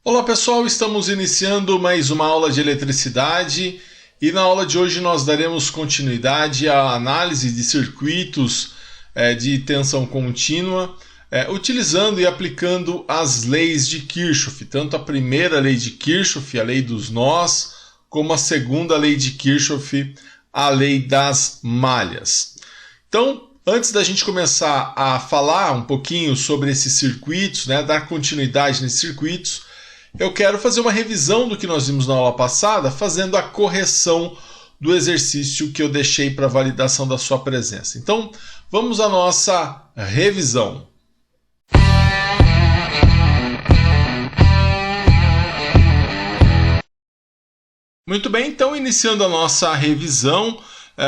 Olá pessoal, estamos iniciando mais uma aula de eletricidade e na aula de hoje nós daremos continuidade à análise de circuitos de tensão contínua, utilizando e aplicando as leis de Kirchhoff, tanto a primeira lei de Kirchhoff, a lei dos nós, como a segunda lei de Kirchhoff, a lei das malhas. Então, antes da gente começar a falar um pouquinho sobre esses circuitos, dar continuidade nesses circuitos, eu quero fazer uma revisão do que nós vimos na aula passada, fazendo a correção do exercício que eu deixei para validação da sua presença. Então, vamos à nossa revisão. Muito bem, então iniciando a nossa revisão,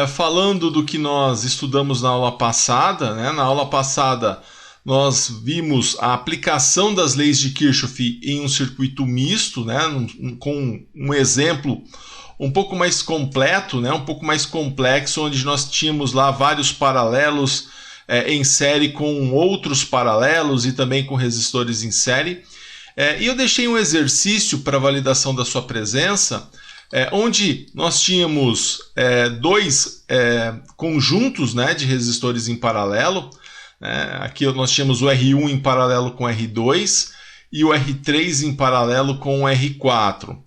falando do que nós estudamos na aula passada, Na aula passada nós vimos a aplicação das leis de Kirchhoff em um circuito misto, com um exemplo um pouco mais completo, um pouco mais complexo, onde nós tínhamos lá vários paralelos em série com outros paralelos e também com resistores em série. E eu deixei um exercício para validação da sua presença, onde nós tínhamos dois conjuntos de resistores em paralelo. Aqui nós tínhamos o R1 em paralelo com o R2 e o R3 em paralelo com o R4.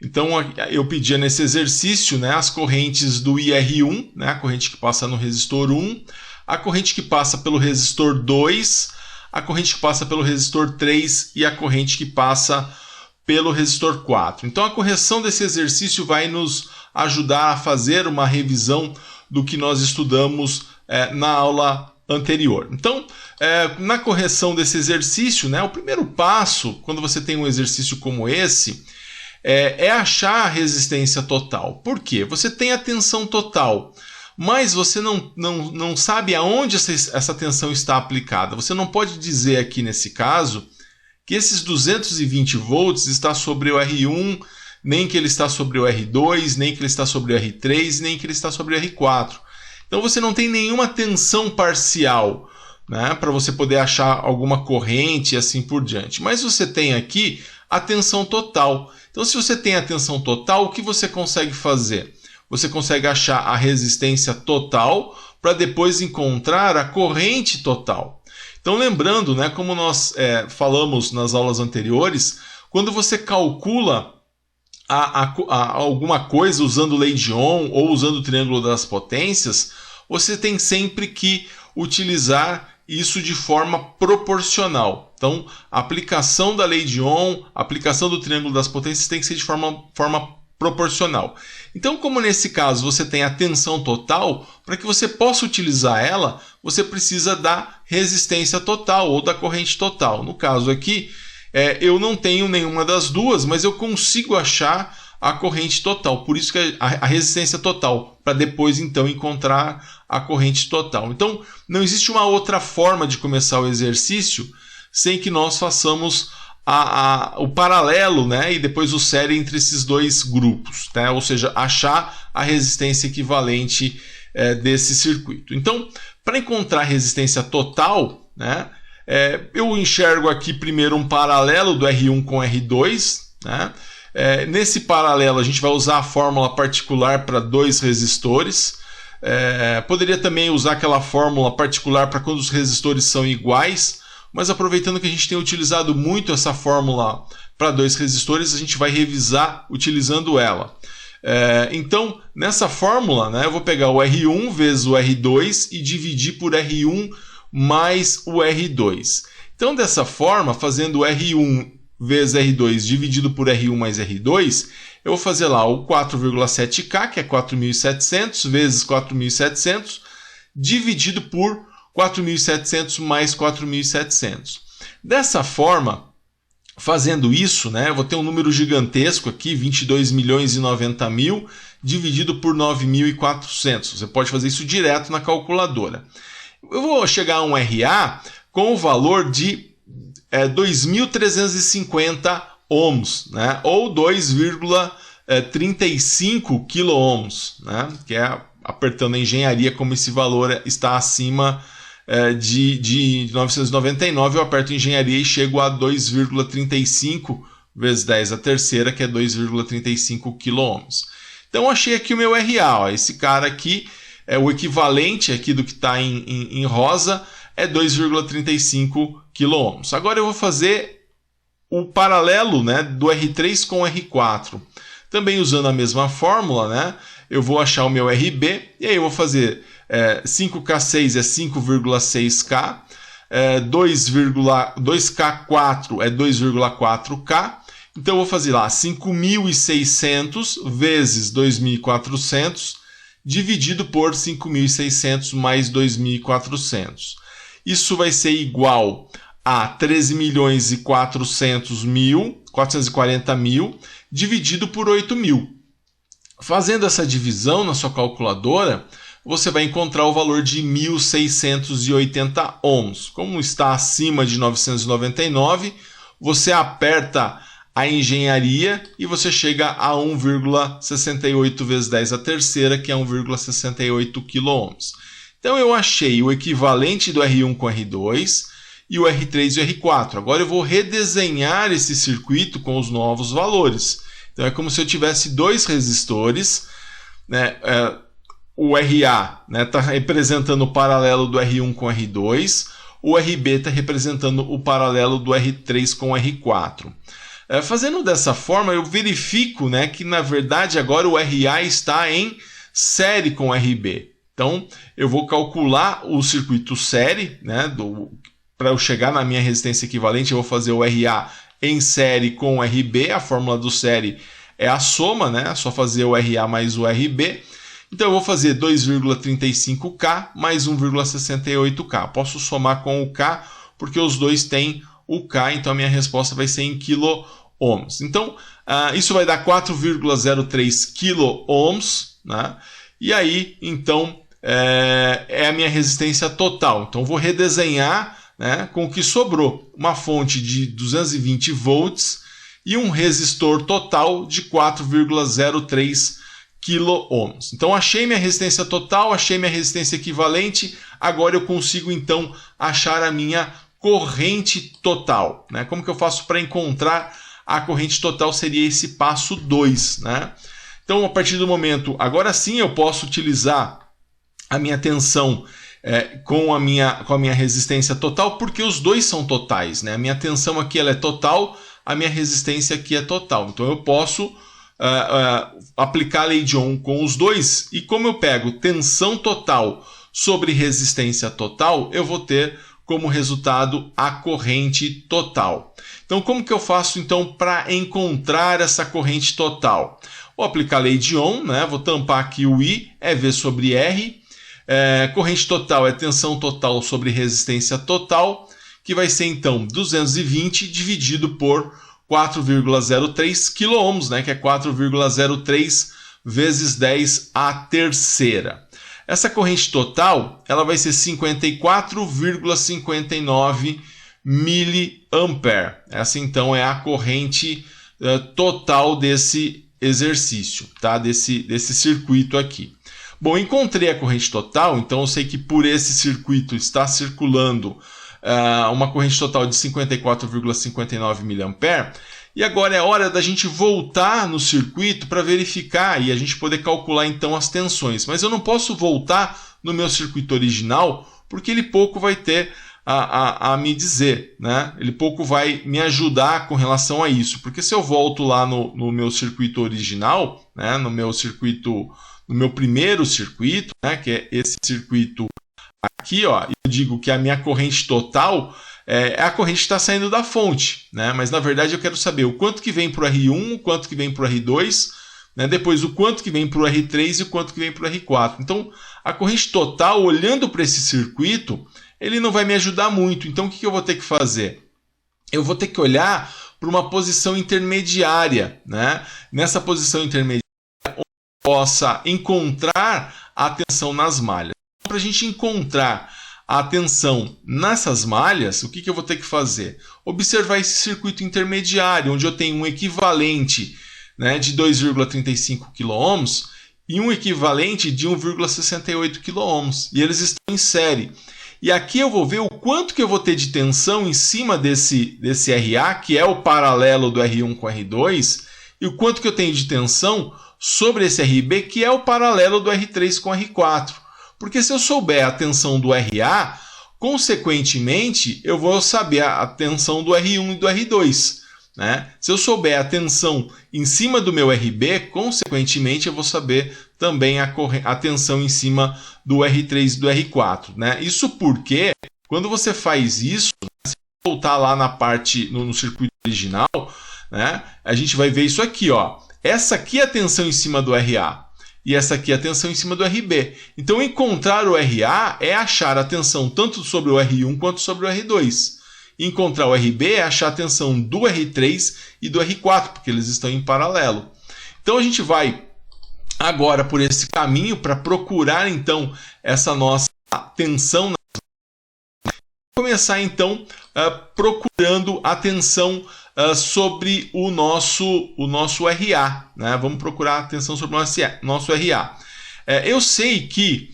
Então eu pedia nesse exercício as correntes do IR1, a corrente que passa no resistor 1, a corrente que passa pelo resistor 2, a corrente que passa pelo resistor 3 e a corrente que passa pelo resistor 4. Então a correção desse exercício vai nos ajudar a fazer uma revisão do que nós estudamos na aula anterior. Então, na correção desse exercício, o primeiro passo, quando você tem um exercício como esse, é achar a resistência total. Por quê? Você tem a tensão total, mas você não sabe aonde essa tensão está aplicada. Você não pode dizer aqui nesse caso que esses 220 volts está sobre o R1, nem que ele está sobre o R2, nem que ele está sobre o R3, nem que ele está sobre o R4. Então você não tem nenhuma tensão parcial, para você poder achar alguma corrente e assim por diante. Mas você tem aqui a tensão total. Então se você tem a tensão total, o que você consegue fazer? Você consegue achar a resistência total para depois encontrar a corrente total. Então lembrando, como nós falamos nas aulas anteriores, quando você calcula alguma coisa usando lei de Ohm ou usando o triângulo das potências, você tem sempre que utilizar isso de forma proporcional. Então, a aplicação da lei de Ohm, a aplicação do triângulo das potências tem que ser de forma proporcional. Então, como nesse caso você tem a tensão total, para que você possa utilizar ela, você precisa da resistência total ou da corrente total. No caso aqui, eu não tenho nenhuma das duas, mas eu consigo achar a corrente total. Por isso que a resistência total, para depois então encontrar a corrente total. Então, não existe uma outra forma de começar o exercício sem que nós façamos o paralelo, e depois o série entre esses dois grupos, ou seja, achar a resistência equivalente desse circuito. Então, para encontrar a resistência total, eu enxergo aqui primeiro um paralelo do R1 com R2. Nesse paralelo a gente vai usar a fórmula particular para dois resistores. Poderia também usar aquela fórmula particular para quando os resistores são iguais, mas aproveitando que a gente tem utilizado muito essa fórmula para dois resistores, a gente vai revisar utilizando ela. Então, nessa fórmula, eu vou pegar o R1 vezes o R2 e dividir por R1 mais o R2. Então, dessa forma, fazendo R1 vezes R2 dividido por R1 mais R2, eu vou fazer lá o 4,7K, que é 4.700, vezes 4.700, dividido por 4.700 mais 4.700. Dessa forma, fazendo isso, eu vou ter um número gigantesco aqui, 22.090.000, dividido por 9.400. Você pode fazer isso direto na calculadora. Eu vou chegar a um RA com o valor de 2.350 ohms, ou 2,35 quiloohms, que é apertando a engenharia como esse valor está acima de 999, eu aperto engenharia e chego a 2,35 vezes 10 a terceira, que é 2,35 kΩ. Então achei aqui o meu RA, ó. Esse cara aqui é o equivalente aqui do que está em rosa, é 2,35 kΩ. Agora eu vou fazer o paralelo, né, do R3 com o R4. Também usando a mesma fórmula, né, eu vou achar o meu RB, e aí eu vou fazer 5K6 é 5,6K, 2K4 é 2,4K, então eu vou fazer lá 5.600 vezes 2.400, dividido por 5.600 mais 2.400. Isso vai ser igual a 13.440.000, dividido por 8.000. Fazendo essa divisão na sua calculadora, você vai encontrar o valor de 1.680 ohms. Como está acima de 999, você aperta a engenharia e você chega a 1,68 vezes 10 a terceira, que é 1,68 kΩ. Então eu achei o equivalente do R1 com o R2 e o R3 e o R4. Agora eu vou redesenhar esse circuito com os novos valores. Então é como se eu tivesse dois resistores, né? O RA está representando o paralelo do R1 com o R2, o RB está representando o paralelo do R3 com o R4. Fazendo dessa forma, eu verifico, né, que na verdade agora o RA está em série com o RB. Então eu vou calcular o circuito série, né, para eu chegar na minha resistência equivalente, eu vou fazer o RA em série com o RB. A fórmula do série é a soma, né? É só fazer o RA mais o RB. Então eu vou fazer 2,35K mais 1,68K. Posso somar com o K porque os dois têm o K, então a minha resposta vai ser em quiloohms. Então isso vai dar 4,03 quiloohms, né? E aí então é a minha resistência total. Então vou redesenhar, né, com o que sobrou, uma fonte de 220 volts e um resistor total de 4,03 quiloohms. Então achei minha resistência total, achei minha resistência equivalente, agora eu consigo então achar a minha corrente total, né? Como que eu faço para encontrar a corrente total? Seria esse passo 2, né? Então a partir do momento, agora sim eu posso utilizar a minha tensão com a minha resistência total, porque os dois são totais, né? A minha tensão aqui ela é total, a minha resistência aqui é total. Então eu posso aplicar a lei de Ohm com os dois, e como eu pego tensão total sobre resistência total, eu vou ter como resultado a corrente total. Então como que eu faço então para encontrar essa corrente total? Vou aplicar a lei de Ohm, né? Vou tampar aqui o I, é V sobre R. Corrente total é tensão total sobre resistência total, que vai ser então 220 dividido por 4,03 quiloohms, né, que é 4,03 vezes 10 a terceira. Essa corrente total ela vai ser 54,59 miliampere. Essa então é a corrente total desse exercício, tá? Desse circuito aqui. Bom, encontrei a corrente total, então eu sei que por esse circuito está circulando uma corrente total de 54,59 mA. E agora é hora da gente voltar no circuito para verificar e a gente poder calcular então as tensões. Mas eu não posso voltar no meu circuito original porque ele pouco vai ter a me dizer, né? Ele pouco vai me ajudar com relação a isso. Porque se eu volto lá no meu circuito original, né? No meu primeiro circuito, né, que é esse circuito aqui, ó, eu digo que a minha corrente total é a corrente que está saindo da fonte, né? Mas na verdade eu quero saber o quanto que vem para o R1, o quanto que vem para o R2, né? Depois o quanto que vem para o R3 e o quanto que vem para o R4. Então a corrente total, olhando para esse circuito, ele não vai me ajudar muito. Então o que eu vou ter que fazer? Eu vou ter que olhar para uma posição intermediária, né? Nessa posição intermediária possa encontrar a tensão nas malhas. Para a gente encontrar a tensão nessas malhas, o que eu vou ter que fazer? Observar esse circuito intermediário, onde eu tenho um equivalente, né, de 2,35 quiloohms e um equivalente de 1,68 quiloohms. E eles estão em série. E aqui eu vou ver o quanto que eu vou ter de tensão em cima desse RA, que é o paralelo do R1 com o R2, e o quanto que eu tenho de tensão sobre esse RB, que é o paralelo do R3 com o R4. Porque se eu souber a tensão do RA, consequentemente, eu vou saber a tensão do R1 e do R2. Né? Se eu souber a tensão em cima do meu RB, consequentemente, eu vou saber também a tensão em cima do R3 e do R4. Né? Isso porque, quando você faz isso, se voltar lá na parte, no circuito original, né, a gente vai ver isso aqui. Ó. Essa aqui é a tensão em cima do RA. E essa aqui é a tensão em cima do RB. Então, encontrar o RA é achar a tensão tanto sobre o R1 quanto sobre o R2. Encontrar o RB é achar a tensão do R3 e do R4, porque eles estão em paralelo. Então, a gente vai agora por esse caminho para procurar, então, essa nossa tensão. Começar, então, procurando a tensão sobre o nosso RA. Né? Vamos procurar a tensão sobre o nosso RA. Eu sei que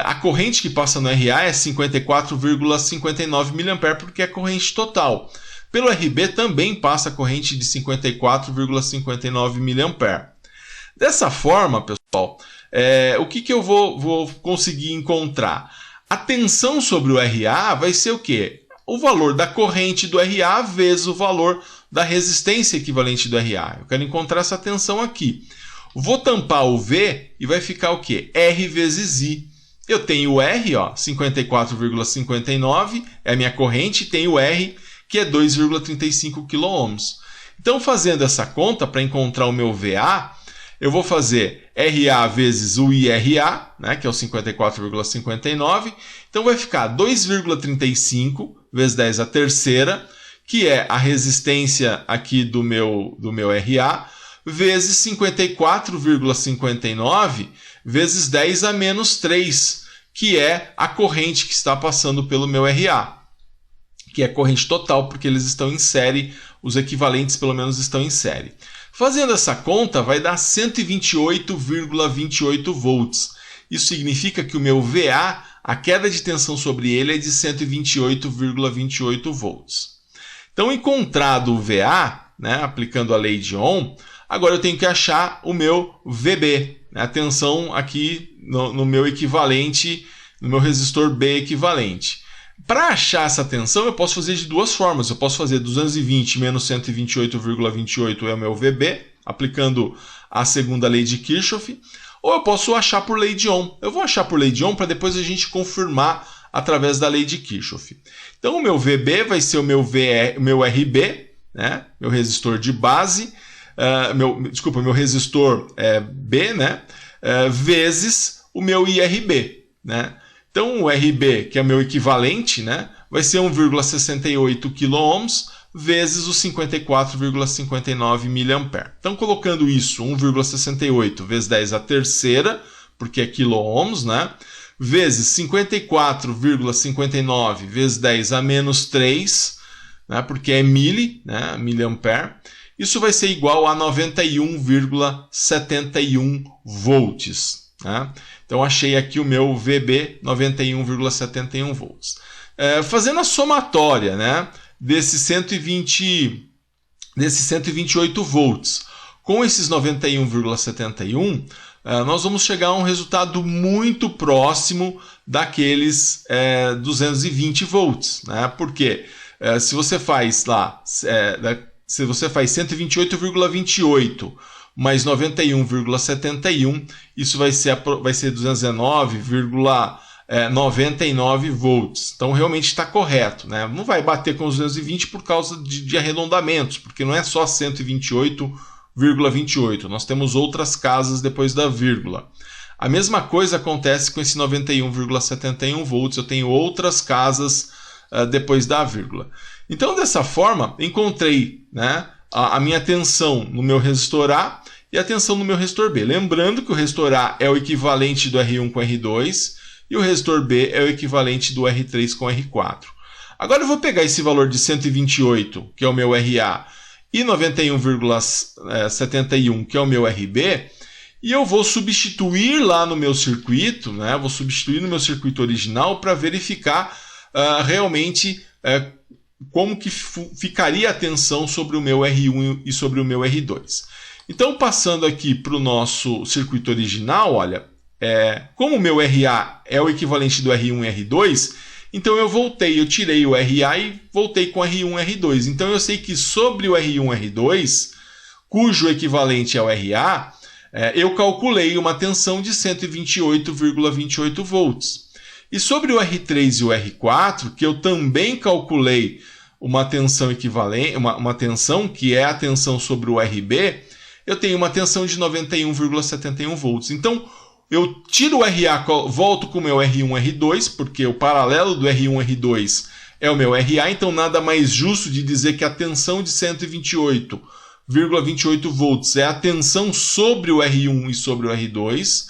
a corrente que passa no RA é 54,59 mA, porque é a corrente total. Pelo RB também passa a corrente de 54,59 mA. Dessa forma, pessoal, o que eu vou conseguir encontrar? A tensão sobre o RA vai ser o quê? O valor da corrente do RA vezes o valor da resistência equivalente do RA. Eu quero encontrar essa tensão aqui. Vou tampar o V e vai ficar o quê? R vezes I. Eu tenho o R, 54,59, é a minha corrente, e tenho o R, que é 2,35 kΩ. Então, fazendo essa conta, para encontrar o meu VA, eu vou fazer RA vezes o IRA, né, que é o 54,59. Então, vai ficar 2,35 vezes 10 a terceira, que é a resistência aqui do meu RA, vezes 54,59 vezes 10 a menos 3, que é a corrente que está passando pelo meu RA, que é corrente total, porque eles estão em série, os equivalentes pelo menos estão em série. Fazendo essa conta, vai dar 128,28 volts. Isso significa que o meu VA, a queda de tensão sobre ele é de 128,28 volts. Então, encontrado o VA, né, aplicando a lei de Ohm, agora eu tenho que achar o meu VB, né, a tensão aqui no meu equivalente, no meu resistor B equivalente. Para achar essa tensão, eu posso fazer de duas formas. Eu posso fazer 220 menos 128,28 é o meu VB, aplicando a segunda lei de Kirchhoff, ou eu posso achar por lei de Ohm. Eu vou achar por lei de Ohm para depois a gente confirmar através da lei de Kirchhoff. Então, o meu VB vai ser o meu RB, né, meu resistor de base, meu resistor B, né, vezes o meu IRB, né? Então, o RB, que é o meu equivalente, né, vai ser 1,68 kΩ vezes os 54,59 mA. Então, colocando isso, 1,68 vezes 10 a terceira, porque é quiloohms, né, vezes 54,59 vezes 10 a menos 3, né, porque é miliampere, isso vai ser igual a 91,71 volts. Né? Então, achei aqui o meu VB, 91,71 volts. Fazendo a somatória, né, desses 128 volts com esses 91,71, nós vamos chegar a um resultado muito próximo daqueles 220 volts. Né? Porque se você faz lá, se você faz 128,28 mais 91,71, isso vai ser 219,99 volts. Então, realmente está correto. Né? Não vai bater com os 220 por causa de arredondamentos, porque não é só 128,28. Nós temos outras casas depois da vírgula. A mesma coisa acontece com esse 91,71 volts. Eu tenho outras casas depois da vírgula. Então, dessa forma, encontrei, né, a minha tensão no meu resistor A e a tensão no meu resistor B. Lembrando que o resistor A é o equivalente do R1 com R2 e o resistor B é o equivalente do R3 com R4. Agora eu vou pegar esse valor de 128, que é o meu RA, e 91,71, que é o meu RB, e eu vou substituir lá no meu circuito, né? Vou substituir no meu circuito original para verificar realmente como que ficaria a tensão sobre o meu R1 e sobre o meu R2. Então, passando aqui para o nosso circuito original, olha, como o meu RA é o equivalente do R1 e R2, então eu tirei o RA e voltei com R1 e R2. Então eu sei que sobre o R1 e R2, cujo equivalente é o RA, eu calculei uma tensão de 128,28 volts. E sobre o R3 e o R4, que eu também calculei uma tensão equivalente, uma tensão que é a tensão sobre o RB, eu tenho uma tensão de 91,71 volts. Então, eu tiro o RA, volto com o meu R1 e R2, porque o paralelo do R1 e R2 é o meu RA, então nada mais justo de dizer que a tensão de 128,28 volts é a tensão sobre o R1 e sobre o R2,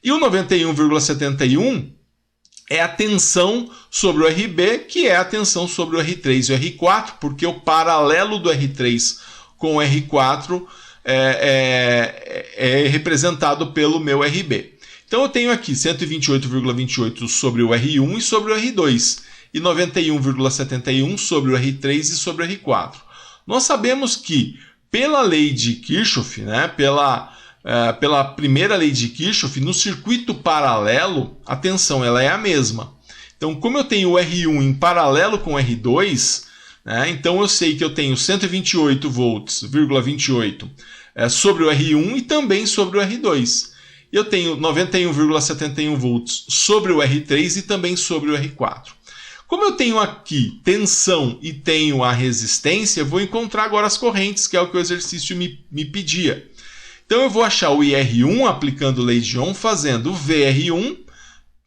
e o 91,71 é a tensão sobre o RB, que é a tensão sobre o R3 e o R4, porque o paralelo do R3 com o R4 é representado pelo meu RB. Então eu tenho aqui 128,28 sobre o R1 e sobre o R2, e 91,71 sobre o R3 e sobre o R4. Nós sabemos que, pela lei de Kirchhoff, né, pela primeira lei de Kirchhoff, no circuito paralelo, a tensão ela é a mesma. Então, como eu tenho o R1 em paralelo com o R2, né, então eu sei que eu tenho 128 volts,28 sobre o R1 e também sobre o R2. Eu tenho 91,71 volts sobre o R3 e também sobre o R4. Como eu tenho aqui tensão e tenho a resistência, eu vou encontrar agora as correntes, que é o que o exercício me pedia. Então eu vou achar o IR1 aplicando lei de Ohm, fazendo o VR1,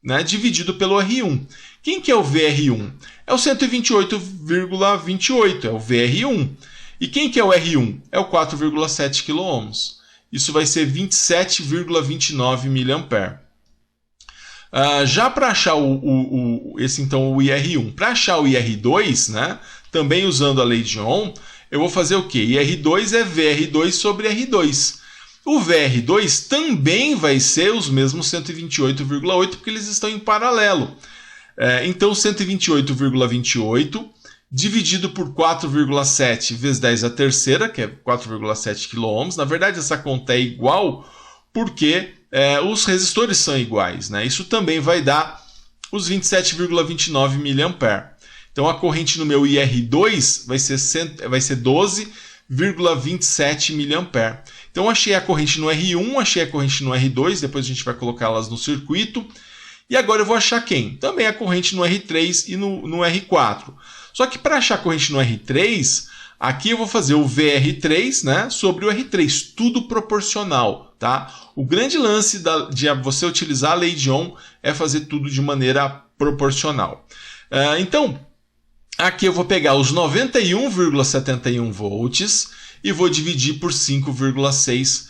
né, dividido pelo R1. Quem que é o VR1? É o 128,28, é o VR1. E quem que é o R1? É o 4,7 kΩ. Isso vai ser 27,29 mA. Já para achar esse então o IR1, para achar o IR2, né, também usando a lei de Ohm, eu vou fazer o quê? IR2 é VR2 sobre R2. O VR2 também vai ser os mesmos 128,8, porque eles estão em paralelo. Então 128,28 dividido por 4,7 vezes 10 a terceira, que é 4,7 kΩ. Na verdade, essa conta é igual porque os resistores são iguais, né? Isso também vai dar os 27,29 mA. Então, a corrente no meu IR2 vai ser 12,27 mA. Então, achei a corrente no R1, achei a corrente no R2, depois a gente vai colocá-las no circuito. E agora eu vou achar quem? Também a corrente no R3 e no R4. Só que para achar a corrente no R3, aqui eu vou fazer o VR3, né, sobre o R3, tudo proporcional, tá? O grande lance de você utilizar a lei de Ohm é fazer tudo de maneira proporcional. Então, aqui eu vou pegar os 91,71 volts e vou dividir por 5,6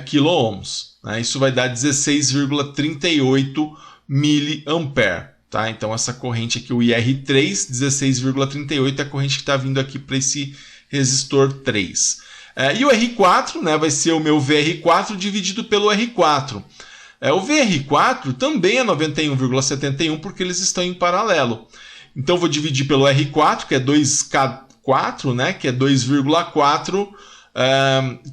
kΩ. Né? Isso vai dar 16,38 mA. Tá? Então, essa corrente aqui, o IR3, 16,38, é a corrente que está vindo aqui para esse resistor 3. E o R4, né, vai ser o meu VR4 dividido pelo R4. O VR4 também é 91,71 porque eles estão em paralelo. Então, vou dividir pelo R4, que é 2K4, né, que é 2,4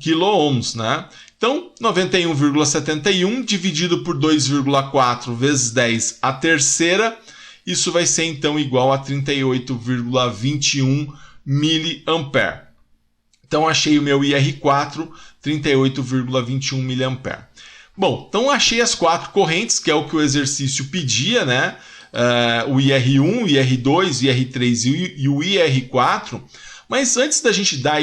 kΩ. Né? Então, 91,71 dividido por 2,4 vezes 10 a terceira, isso vai ser então igual a 38,21 mA. Então, achei o meu IR4, 38,21 mA. Bom, então achei as 4 correntes, que é o que o exercício pedia, né? O IR1, o IR2, o IR3 e o IR4. Mas antes da gente dar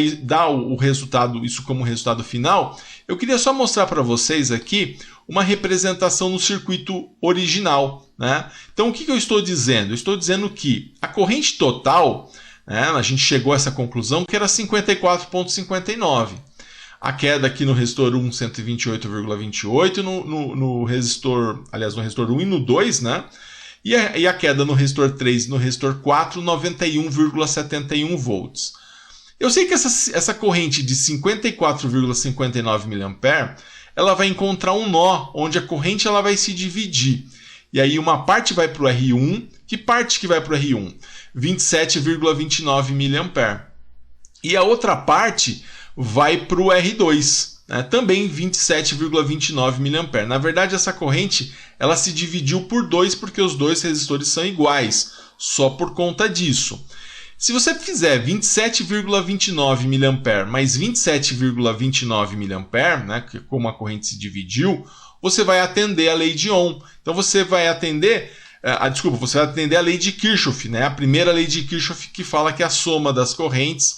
o resultado, isso como resultado final, eu queria só mostrar para vocês aqui uma representação no circuito original. Né? Então, o que eu estou dizendo? Eu estou dizendo que a corrente total, né, a gente chegou a essa conclusão que era 54,59. A queda aqui no resistor 1, 128,28, no resistor 1 e no 2, né? E a queda no resistor 3 e no resistor 4, 91,71 volts. Eu sei que essa corrente de 54,59 mA ela vai encontrar um nó, onde a corrente ela vai se dividir. E aí uma parte vai para o R1. Que parte que vai para o R1? 27,29 mA. E a outra parte vai para o R2, né? Também 27,29 mA. Na verdade, essa corrente ela se dividiu por 2 porque os dois resistores são iguais, só por conta disso. Se você fizer 27,29 mA mais 27,29 mA, né, como a corrente se dividiu, você vai atender a lei de Ohm. Então você vai atender, você vai atender a lei de Kirchhoff, né? A primeira lei de Kirchhoff que fala que a soma das correntes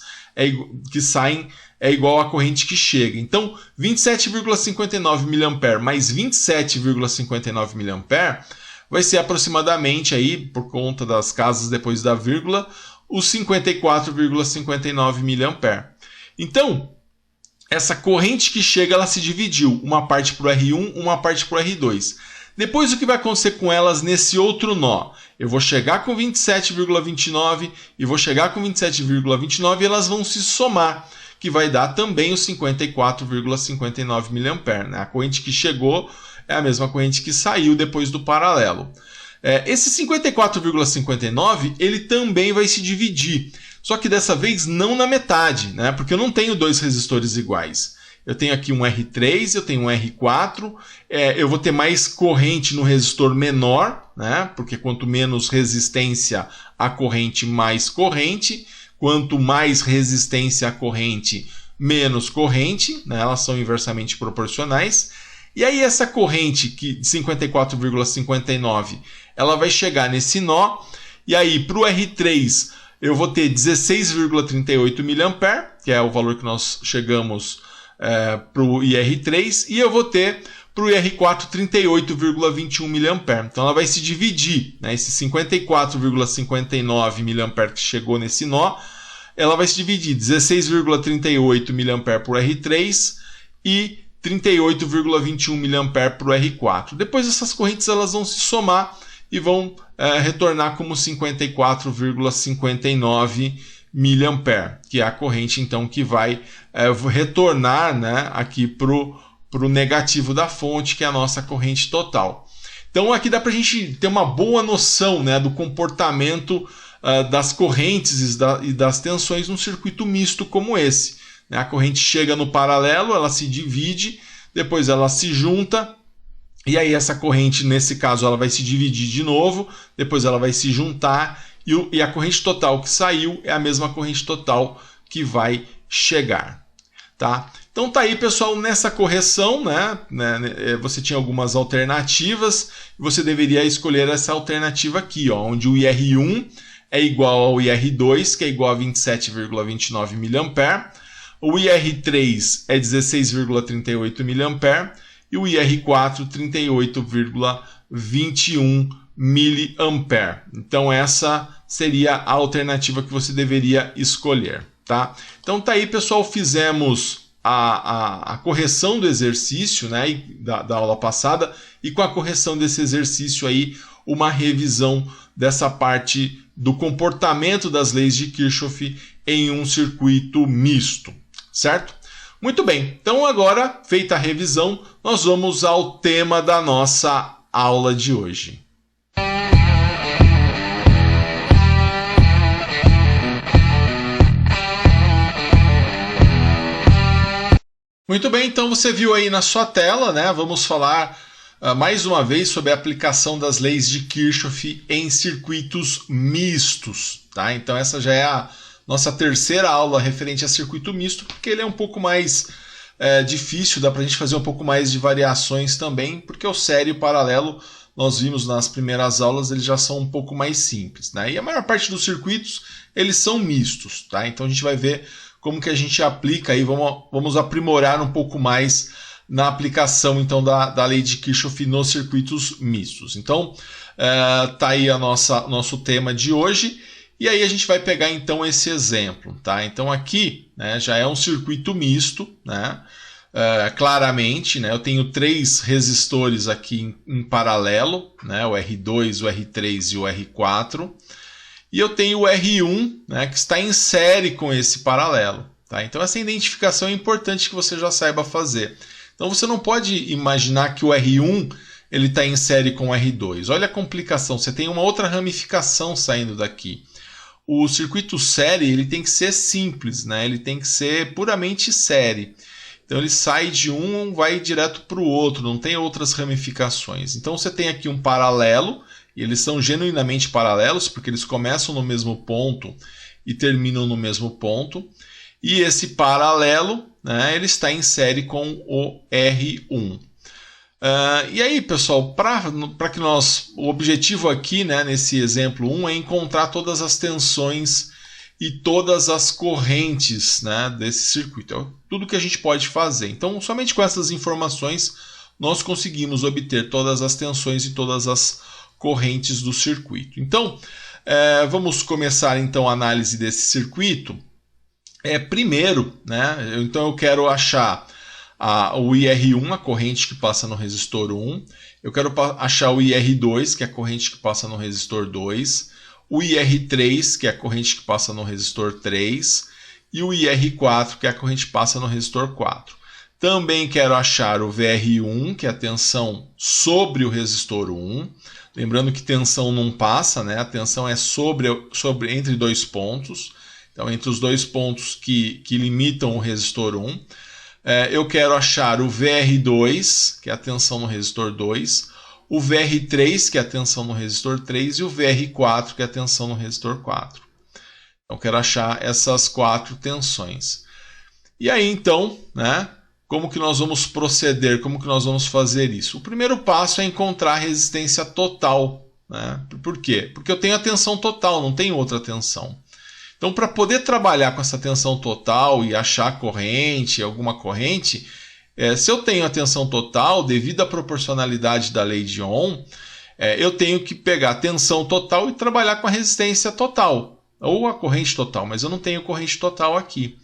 que saem é igual à corrente que chega. Então, 27,59 mA mais 27,59 mA vai ser aproximadamente, aí, por conta das casas depois da vírgula, os 54,59 mA. Então, essa corrente que chega, ela se dividiu, uma parte para o R1, uma parte para o R2. Depois, o que vai acontecer com elas nesse outro nó? Eu vou chegar com 27,29 e vou chegar com 27,29 e elas vão se somar, que vai dar também os 54,59 mA. Né? A corrente que chegou é a mesma corrente que saiu depois do paralelo. Esse 54,59 ele também vai se dividir, só que dessa vez não na metade, né? Porque eu não tenho dois resistores iguais. Eu tenho aqui um R3, eu tenho um R4, eu vou ter mais corrente no resistor menor, né? Porque quanto menos resistência à corrente, mais corrente. Quanto mais resistência à corrente, menos corrente, né? Elas são inversamente proporcionais. E aí essa corrente de 54,59, ela vai chegar nesse nó, e aí para o R3 eu vou ter 16,38 mA, que é o valor que nós chegamos para o IR3, e eu vou ter para o IR4 38,21 mA. Então ela vai se dividir, né? Esse 54,59 mA que chegou nesse nó, ela vai se dividir 16,38 mA para o R3 e 38,21 mA para o R4. Depois essas correntes elas vão se somar e vão retornar como 54,59 mA, que é a corrente então que vai retornar, né, aqui para o negativo da fonte, que é a nossa corrente total. Então aqui dá para a gente ter uma boa noção, né, do comportamento das correntes e das tensões num circuito misto como esse. A corrente chega no paralelo, ela se divide, depois ela se junta, e aí essa corrente, nesse caso, ela vai se dividir de novo, depois ela vai se juntar, e a corrente total que saiu é a mesma corrente total que vai chegar. Tá? Então tá aí, pessoal, nessa correção, né, você tinha algumas alternativas, e você deveria escolher essa alternativa aqui, ó, onde o IR1 é igual ao IR2, que é igual a 27,29 mA, o IR3 é 16,38 mA e o IR4 38,21 mA. Então essa seria a alternativa que você deveria escolher, tá? Então tá aí, pessoal, fizemos a correção do exercício, né, da aula passada, e com a correção desse exercício aí, uma revisão dessa parte do comportamento das leis de Kirchhoff em um circuito misto. Certo? Muito bem, então agora, feita a revisão, nós vamos ao tema da nossa aula de hoje. Muito bem, então você viu aí na sua tela, né? Vamos falar mais uma vez sobre a aplicação das leis de Kirchhoff em circuitos mistos, tá? Então essa já é a nossa terceira aula referente a circuito misto, porque ele é um pouco mais difícil, dá para a gente fazer um pouco mais de variações também, porque o série e o paralelo, nós vimos nas primeiras aulas, eles já são um pouco mais simples, né? E a maior parte dos circuitos, eles são mistos, tá? Então a gente vai ver como que a gente aplica aí, vamos aprimorar um pouco mais na aplicação então da lei de Kirchhoff nos circuitos mistos. Então, tá aí nosso tema de hoje. E aí a gente vai pegar então esse exemplo, tá? Então aqui, né, já é um circuito misto, né? Claramente, né, eu tenho três resistores aqui em paralelo, né, o R2, o R3 e o R4. E eu tenho o R1, né, que está em série com esse paralelo, tá? Então essa identificação é importante que você já saiba fazer. Então você não pode imaginar que o R1 ele está em série com o R2. Olha a complicação, você tem uma outra ramificação saindo daqui. O circuito série ele tem que ser simples, né? Ele tem que ser puramente série. Então ele sai de um, vai direto para o outro, não tem outras ramificações. Então você tem aqui um paralelo, e eles são genuinamente paralelos, porque eles começam no mesmo ponto e terminam no mesmo ponto. E esse paralelo, né, ele está em série com o R1. E aí, pessoal, para que o objetivo aqui, né, nesse exemplo 1 é encontrar todas as tensões e todas as correntes, né, desse circuito. É tudo que a gente pode fazer. Então, somente com essas informações, nós conseguimos obter todas as tensões e todas as correntes do circuito. Então, vamos começar então a análise desse circuito. Primeiro, né, então eu quero achar o IR1, a corrente que passa no resistor 1. Eu quero achar o IR2, que é a corrente que passa no resistor 2. O IR3, que é a corrente que passa no resistor 3. E o IR4, que é a corrente que passa no resistor 4. Também quero achar o VR1, que é a tensão sobre o resistor 1. Lembrando que tensão não passa, né? A tensão é entre dois pontos. Então, entre os dois pontos que limitam o resistor 1. Eu quero achar o VR2, que é a tensão no resistor 2, o VR3, que é a tensão no resistor 3, e o VR4, que é a tensão no resistor 4. Então, eu quero achar essas 4 tensões. E aí, então, né, como que nós vamos proceder, como que nós vamos fazer isso? O primeiro passo é encontrar a resistência total. Né? Por quê? Porque eu tenho a tensão total, não tenho outra tensão. Então, para poder trabalhar com essa tensão total e achar corrente, alguma corrente, se eu tenho a tensão total, devido à proporcionalidade da lei de Ohm, eu tenho que pegar a tensão total e trabalhar com a resistência total, ou a corrente total, mas eu não tenho corrente total aqui.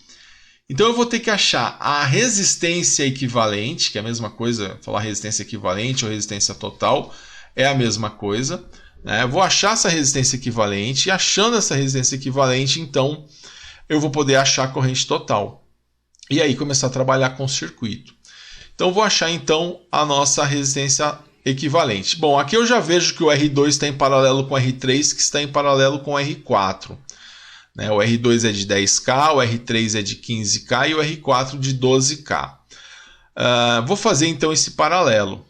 Então, eu vou ter que achar a resistência equivalente, que é a mesma coisa, falar resistência equivalente ou resistência total, é a mesma coisa. Vou achar essa resistência equivalente, e achando essa resistência equivalente, então eu vou poder achar a corrente total. E aí começar a trabalhar com o circuito. Então vou achar então a nossa resistência equivalente. Bom, aqui eu já vejo que o R2 está em paralelo com o R3, que está em paralelo com o R4. O R2 é de 10K, o R3 é de 15K e o R4 de 12K. Vou fazer então esse paralelo.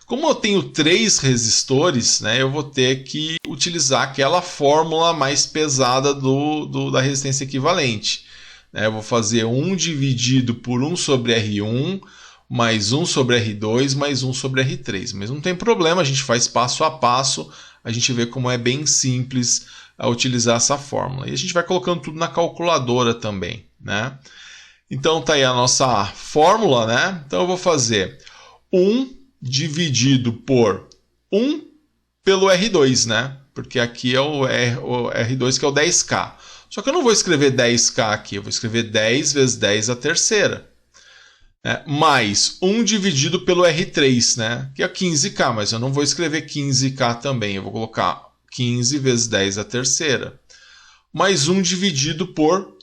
Como eu tenho 3 resistores, eu vou ter que utilizar aquela fórmula mais pesada da resistência equivalente. Eu vou fazer 1 dividido por 1 sobre R1, mais 1 sobre R2, mais 1 sobre R3. Mas não tem problema, a gente faz passo a passo, a gente vê como é bem simples utilizar essa fórmula. E a gente vai colocando tudo na calculadora também. Então está aí a nossa fórmula. Então eu vou fazer 1 dividido por 1 pelo R2, porque aqui é o R2 que é o 10K. Só que eu não vou escrever 10K aqui, eu vou escrever 10 vezes 10 a terceira. Mais 1 dividido pelo R3, que é 15K, mas eu não vou escrever 15K também, eu vou colocar 15 vezes 10 a terceira. Mais 1 dividido pelo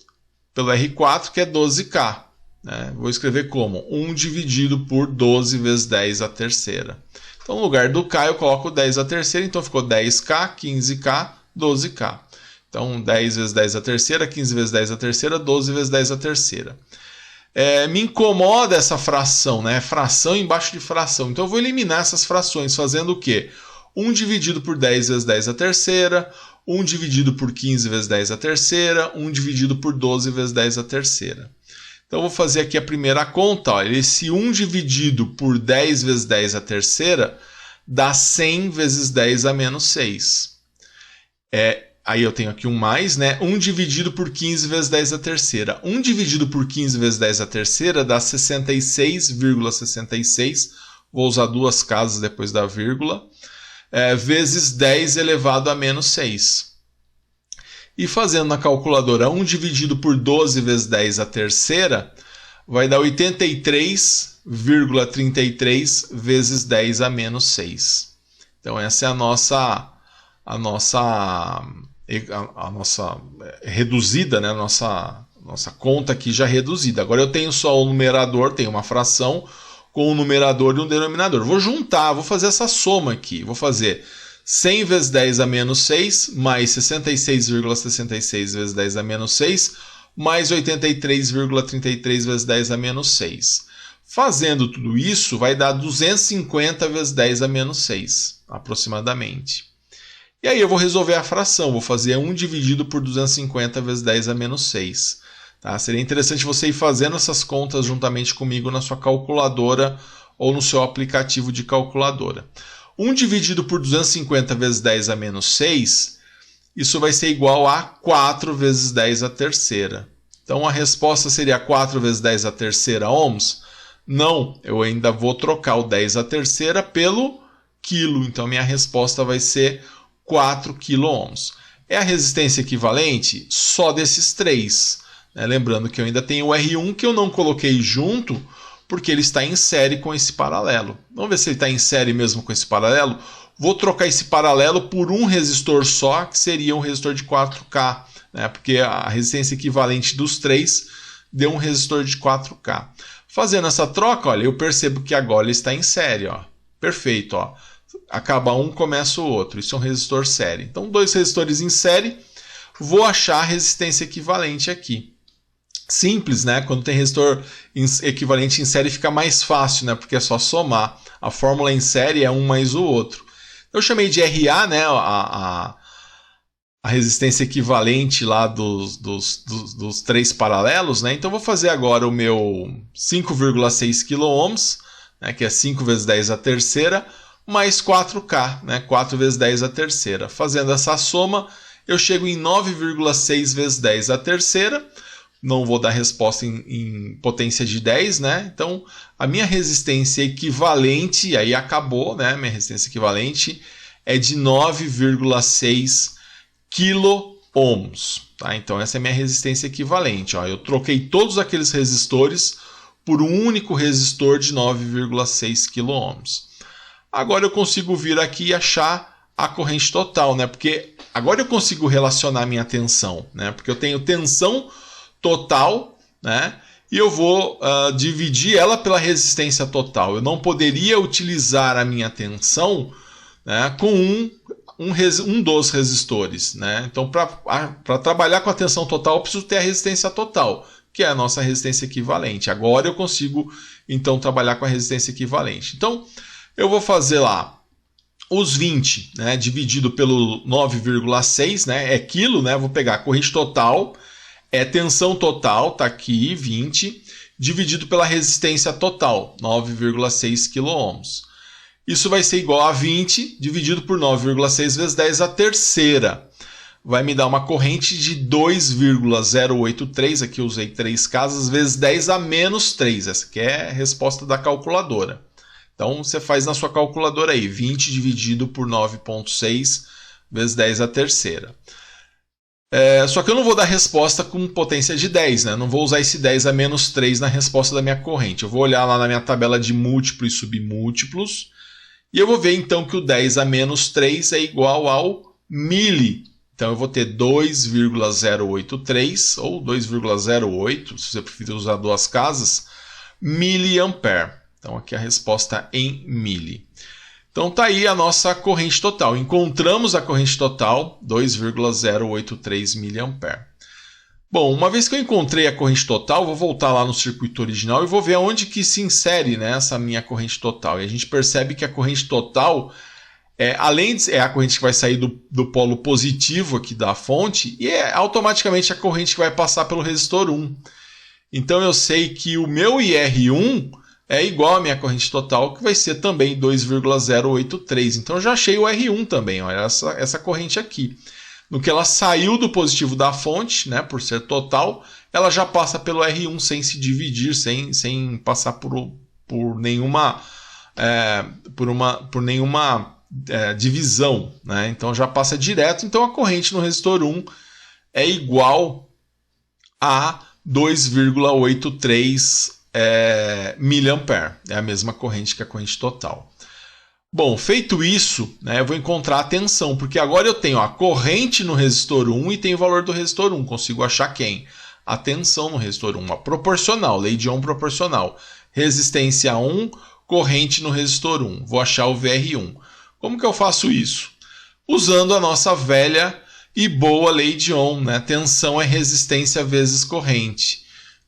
R4, que é 12K. Vou escrever como 1 dividido por 12 vezes 10 a terceira. Então, no lugar do K, eu coloco 10 a terceira. Então, ficou 10K, 15K, 12K. Então, 10 vezes 10 a terceira, 15 vezes 10 a terceira, 12 vezes 10 a terceira. Me incomoda essa fração, fração embaixo de fração. Então, eu vou eliminar essas frações, fazendo o quê? 1 dividido por 10 vezes 10 a terceira, 1 dividido por 15 vezes 10 a terceira, 1 dividido por 12 vezes 10 a terceira. Então, eu vou fazer aqui a primeira conta. Olha, esse 1 dividido por 10 vezes 10 a terceira dá 100 vezes 10 a menos 6. Aí eu tenho aqui um mais, 1 dividido por 15 vezes 10 a terceira. 1 dividido por 15 vezes 10 a terceira dá 66,66. Vou usar duas casas depois da vírgula. Vezes 10 elevado a menos 6. E fazendo na calculadora 1 dividido por 12 vezes 10 a terceira, vai dar 83,33 vezes 10 a menos 6. Então essa é a nossa reduzida, a nossa conta aqui já reduzida. Agora eu tenho só o numerador, tenho uma fração, com um numerador e um denominador. Vou juntar, vou fazer essa soma aqui. Vou fazer 100 vezes 10 a menos 6, mais 66,66 vezes 10 a menos 6, mais 83,33 vezes 10 a menos 6. Fazendo tudo isso, vai dar 250 vezes 10 a menos 6, aproximadamente. E aí eu vou resolver a fração, vou fazer 1 dividido por 250 vezes 10 a menos 6. Tá? Seria interessante você ir fazendo essas contas juntamente comigo na sua calculadora ou no seu aplicativo de calculadora. 1 dividido por 250 vezes 10 a menos 6, isso vai ser igual a 4 vezes 10 a terceira. Então a resposta seria 4 vezes 10 a terceira ohms? Não, eu ainda vou trocar o 10 a terceira pelo quilo, então minha resposta vai ser 4 quiloohms. É a resistência equivalente só desses três. Né? Lembrando que eu ainda tenho o R1 que eu não coloquei junto, porque ele está em série com esse paralelo. Vamos ver se ele está em série mesmo com esse paralelo. Vou trocar esse paralelo por um resistor só, que seria um resistor de 4K, né? Porque a resistência equivalente dos três deu um resistor de 4K. Fazendo essa troca, olha, eu percebo que agora ele está em série. Ó. Perfeito. Ó. Acaba um, começa o outro. Isso é um resistor série. Então, dois resistores em série, vou achar a resistência equivalente aqui. Simples, né? Quando tem resistor equivalente em série fica mais fácil, né? Porque é só somar. A fórmula em série é um mais o outro. Eu chamei de RA, né? A resistência equivalente lá dos três paralelos, né? Então vou fazer agora o meu 5,6 quiloohms, né? Que é 5 vezes 10 a terceira, mais 4K, né? 4 vezes 10 a terceira. Fazendo essa soma, eu chego em 9,6 vezes 10 a terceira. Não vou dar resposta em potência de 10, né? Então, a minha resistência equivalente, aí acabou, né? Minha resistência equivalente é de 9,6 quiloohms. Tá? Então, essa é a minha resistência equivalente. Ó. Eu troquei todos aqueles resistores por um único resistor de 9,6 quiloohms. Agora eu consigo vir aqui e achar a corrente total, né? Porque agora eu consigo relacionar a minha tensão, né? Porque eu tenho tensão total, né? E eu vou dividir ela pela resistência total. Eu não poderia utilizar a minha tensão, né, com um dos resistores, né? Então, para trabalhar com a tensão total, eu preciso ter a resistência total, que é a nossa resistência equivalente. Agora eu consigo, então, trabalhar com a resistência equivalente. Então, eu vou fazer lá os 20, né, dividido pelo 9,6, né, é quilo, né? Vou pegar a corrente total, é tensão total, tá aqui, 20, dividido pela resistência total, 9,6 quiloohms. Isso vai ser igual a 20 dividido por 9,6 vezes 10 a terceira. Vai me dar uma corrente de 2,083, aqui eu usei 3 casas, vezes 10 a menos 3. Essa aqui é a resposta da calculadora. Então, você faz na sua calculadora aí, 20 dividido por 9,6 vezes 10 a terceira. Só que eu não vou dar resposta com potência de 10, né? Não vou usar esse 10 a menos 3 na resposta da minha corrente. Eu vou olhar lá na minha tabela de múltiplos e submúltiplos e eu vou ver então que o 10 a menos 3 é igual ao mili. Então eu vou ter 2,083 ou 2,08, se você preferir usar duas casas, miliampere. Então aqui a resposta em mili. Então está aí a nossa corrente total. Encontramos a corrente total, 2,083 mA. Bom, uma vez que eu encontrei a corrente total, vou voltar lá no circuito original e vou ver onde que se insere, né, essa minha corrente total. E a gente percebe que a corrente total, além de a corrente que vai sair do polo positivo aqui da fonte, e é automaticamente a corrente que vai passar pelo resistor 1. Então eu sei que o meu IR1 é igual à minha corrente total, que vai ser também 2,083. Então eu já achei o R1 também, olha essa corrente aqui. No que ela saiu do positivo da fonte, né, por ser total, ela já passa pelo R1 sem se dividir, sem passar por nenhuma, divisão. Né? Então já passa direto. Então a corrente no resistor 1 é igual a 2,83 miliampere, é a mesma corrente que a corrente total. Bom, feito isso, né, eu vou encontrar a tensão, porque agora eu tenho a corrente no resistor 1 e tenho o valor do resistor 1. Consigo achar quem? A tensão no resistor 1, a proporcional, lei de Ohm proporcional. resistência 1, corrente no resistor 1. Vou achar o VR1. Como que eu faço isso? Usando a nossa velha e boa lei de Ohm, né? Tensão é resistência vezes corrente.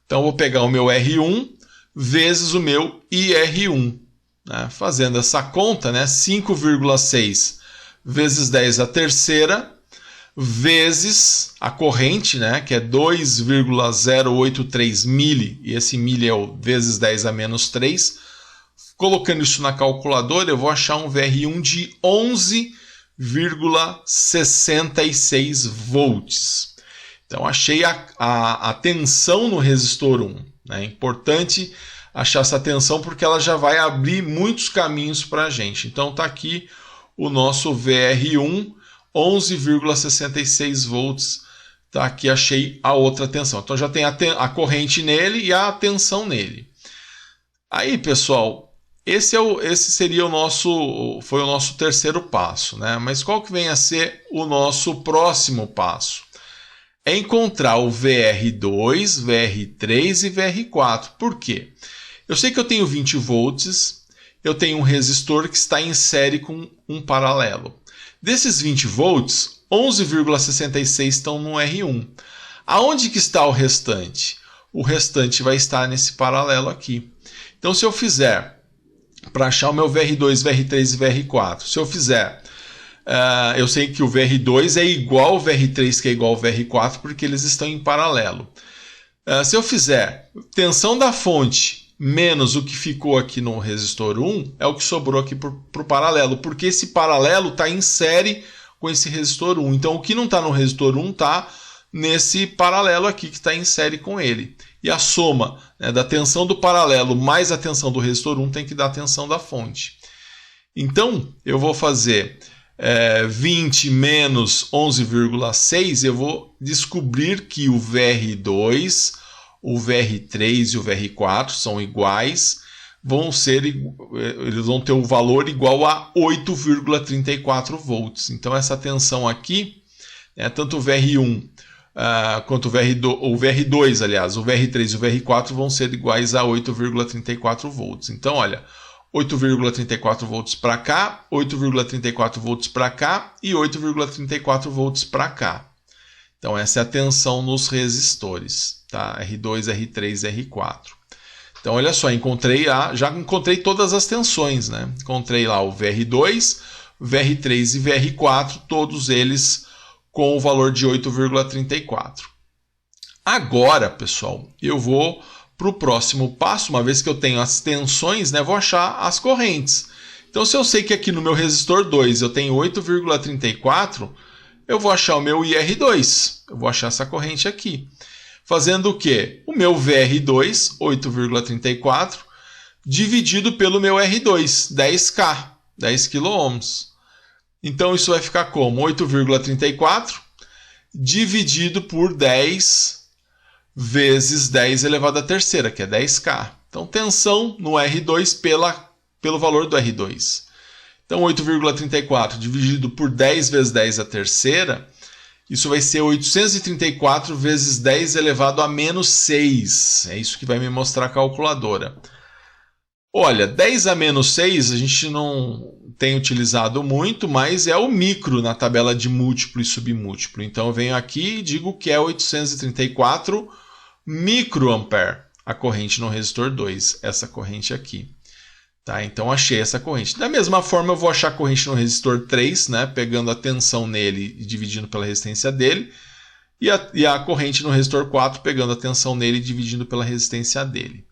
Então, eu vou pegar o meu R1 vezes o meu IR1. Né? Fazendo essa conta, né? 5,6 vezes 10 a terceira, vezes a corrente, né? Que é 2,083 mili, e esse mili é o vezes 10 a menos 3. Colocando isso na calculadora, eu vou achar um VR1 de 11,66 volts. Então, achei a tensão no resistor 1. É importante achar essa tensão porque ela já vai abrir muitos caminhos para a gente. Então, está aqui o nosso VR1, 11,66 volts. Tá aqui, achei a outra tensão. Então, já tem a corrente nele e a tensão nele. Aí, pessoal, esse seria foi o nosso terceiro passo, né? Mas qual que vem a ser o nosso próximo passo? É encontrar o VR2, VR3 e VR4. Por quê? Eu sei que eu tenho 20 volts, eu tenho um resistor que está em série com um paralelo. Desses 20 volts, 11,66 estão no R1. Aonde que está o restante? O restante vai estar nesse paralelo aqui. Então, se eu fizer, para achar o meu VR2, VR3 e VR4, se eu fizer... eu sei que o VR2 é igual ao VR3, que é igual ao VR4, porque eles estão em paralelo. Se eu fizer tensão da fonte menos o que ficou aqui no resistor 1, é o que sobrou aqui para o paralelo, porque esse paralelo está em série com esse resistor 1. Então, o que não está no resistor 1 está nesse paralelo aqui, que está em série com ele. E a soma, né, da tensão do paralelo mais a tensão do resistor 1 tem que dar a tensão da fonte. Então, eu vou fazer... 20 menos 11,6, eu vou descobrir que o VR2, o VR3 e o VR4 são iguais, eles vão ter um valor igual a 8,34 volts. Então, essa tensão aqui, tanto o VR1 quanto o VR2, aliás, o VR3 e o VR4 vão ser iguais a 8,34 volts. Então, olha... 8,34 volts para cá, 8,34 volts para cá e 8,34 volts para cá. Então, essa é a tensão nos resistores, tá? R2, R3, R4. Então, olha só, já encontrei todas as tensões, né? Encontrei lá o VR2, VR3 e VR4, todos eles com o valor de 8,34. Agora, pessoal, eu vou... para o próximo passo, uma vez que eu tenho as tensões, né, vou achar as correntes. Então, se eu sei que aqui no meu resistor 2 eu tenho 8,34, eu vou achar o meu IR2. Eu vou achar essa corrente aqui. Fazendo o quê? O meu VR2, 8,34, dividido pelo meu R2, 10K, 10 kΩ. Então, isso vai ficar como? 8,34 dividido por 10 vezes 10 elevado à terceira, que é 10K. Então, tensão no R2 pelo valor do R2. Então, 8,34 dividido por 10 vezes 10 à terceira, isso vai ser 834 vezes 10 elevado a menos 6. É isso que vai me mostrar a calculadora. Olha, 10 a menos 6 a gente não tem utilizado muito, mas é o micro na tabela de múltiplo e submúltiplo. Então, eu venho aqui e digo que é 834 microampere a corrente no resistor 2, essa corrente aqui. Tá? Então, achei essa corrente. Da mesma forma, eu vou achar a corrente no resistor 3, né? Pegando a tensão nele e dividindo pela resistência dele. E a corrente no resistor 4, pegando a tensão nele e dividindo pela resistência dele.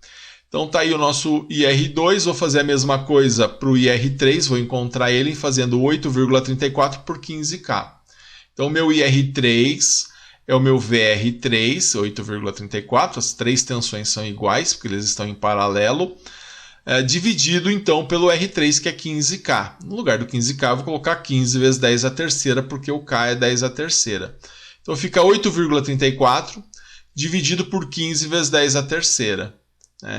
Então, tá aí o nosso IR2. Vou fazer a mesma coisa para o IR3. Vou encontrar ele fazendo 8,34 por 15K. Então, o meu IR3 é o meu VR3, 8,34. As três tensões são iguais, porque eles estão em paralelo. Dividido, então, pelo R3, que é 15K. No lugar do 15K, eu vou colocar 15 vezes 10 à terceira, porque o K é 10 à terceira. Então, fica 8,34 dividido por 15 vezes 10 à terceira.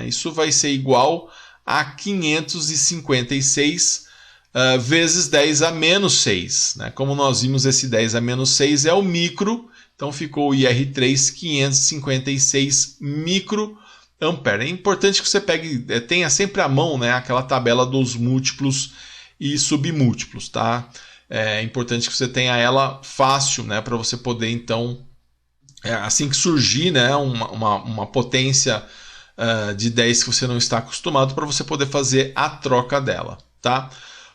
Isso vai ser igual a 556 vezes 10 a menos 6. Como nós vimos, esse 10 a menos 6 é o micro, então ficou o IR3 556 micro ampere. É importante que você tenha sempre à mão, né, aquela tabela dos múltiplos e submúltiplos, tá? É importante que você tenha ela fácil, né, para você poder, então, assim que surgir, né, uma potência de 10 que você não está acostumado, para você poder fazer a troca dela, tá?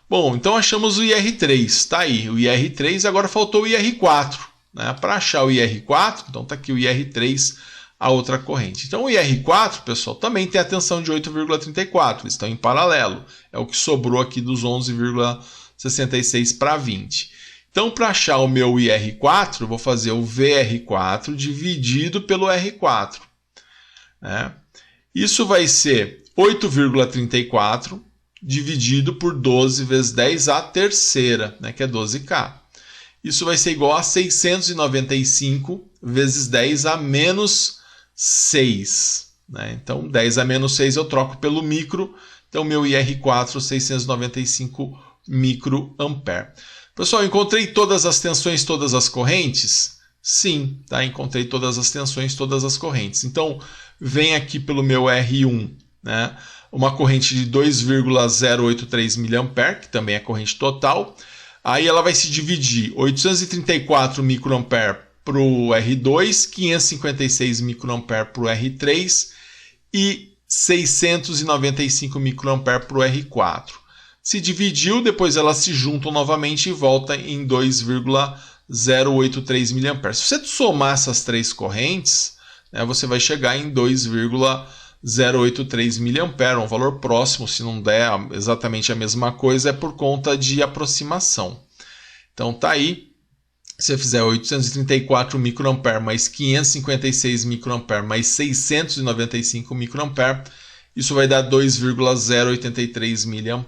Bom, então achamos o IR3, tá aí, o IR3, agora faltou o IR4, né? Para achar o IR4, então tá aqui o IR3, a outra corrente. Então o IR4, pessoal, também tem a tensão de 8,34, eles estão em paralelo, é o que sobrou aqui dos 11,66 para 20. Então, para achar o meu IR4, eu vou fazer o VR4 dividido pelo R4, né? Isso vai ser 8,34 dividido por 12 vezes 10 a terceira, né, que é 12K. Isso vai ser igual a 695 vezes 10 a menos 6. Né? Então, 10 a menos 6 eu troco pelo micro. Então, meu IR4, 695 microampere. Pessoal, encontrei todas as tensões, todas as correntes? Sim, tá? Encontrei todas as tensões, todas as correntes. Então, vem aqui pelo meu R1, né, uma corrente de 2,083 mA, que também é corrente total. Aí ela vai se dividir 834 microampere para o R2, 556 microampere para o R3 e 695 microampere para o R4. Se dividiu, depois elas se juntam novamente e volta em 2,083 mA. Se você somar essas três correntes, né, você vai chegar em 2,083 mA, um valor próximo. Se não der exatamente a mesma coisa, é por conta de aproximação. Então tá aí, se você fizer 834 microampere mais 556 microampere mais 695 microampere, isso vai dar 2,083 mA.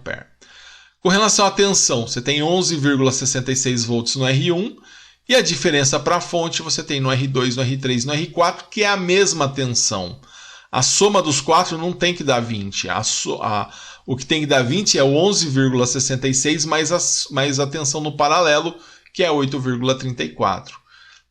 Com relação à tensão, você tem 11,66 volts no R1 e a diferença para a fonte você tem no R2, no R3 e no R4, que é a mesma tensão. A soma dos quatro não tem que dar 20. O que tem que dar 20 é o 11,66 mais a tensão no paralelo, que é 8,34.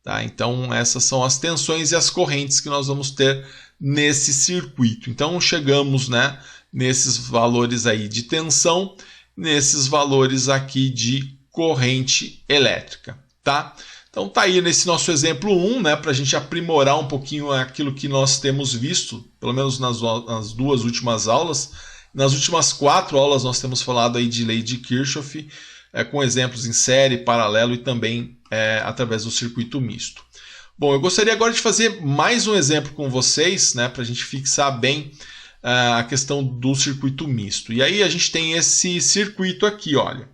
Tá? Então, essas são as tensões e as correntes que nós vamos ter nesse circuito. Então, chegamos, né, nesses valores aí de tensão, nesses valores aqui de corrente elétrica. Tá? Então tá aí nesse nosso exemplo 1, né, para a gente aprimorar um pouquinho aquilo que nós temos visto, pelo menos nas duas últimas aulas. Nas últimas 4 aulas nós temos falado aí de lei de Kirchhoff, com exemplos em série, paralelo e também através do circuito misto. Bom, eu gostaria agora de fazer mais um exemplo com vocês, né, para a gente fixar bem a questão do circuito misto. E aí a gente tem esse circuito aqui, olha.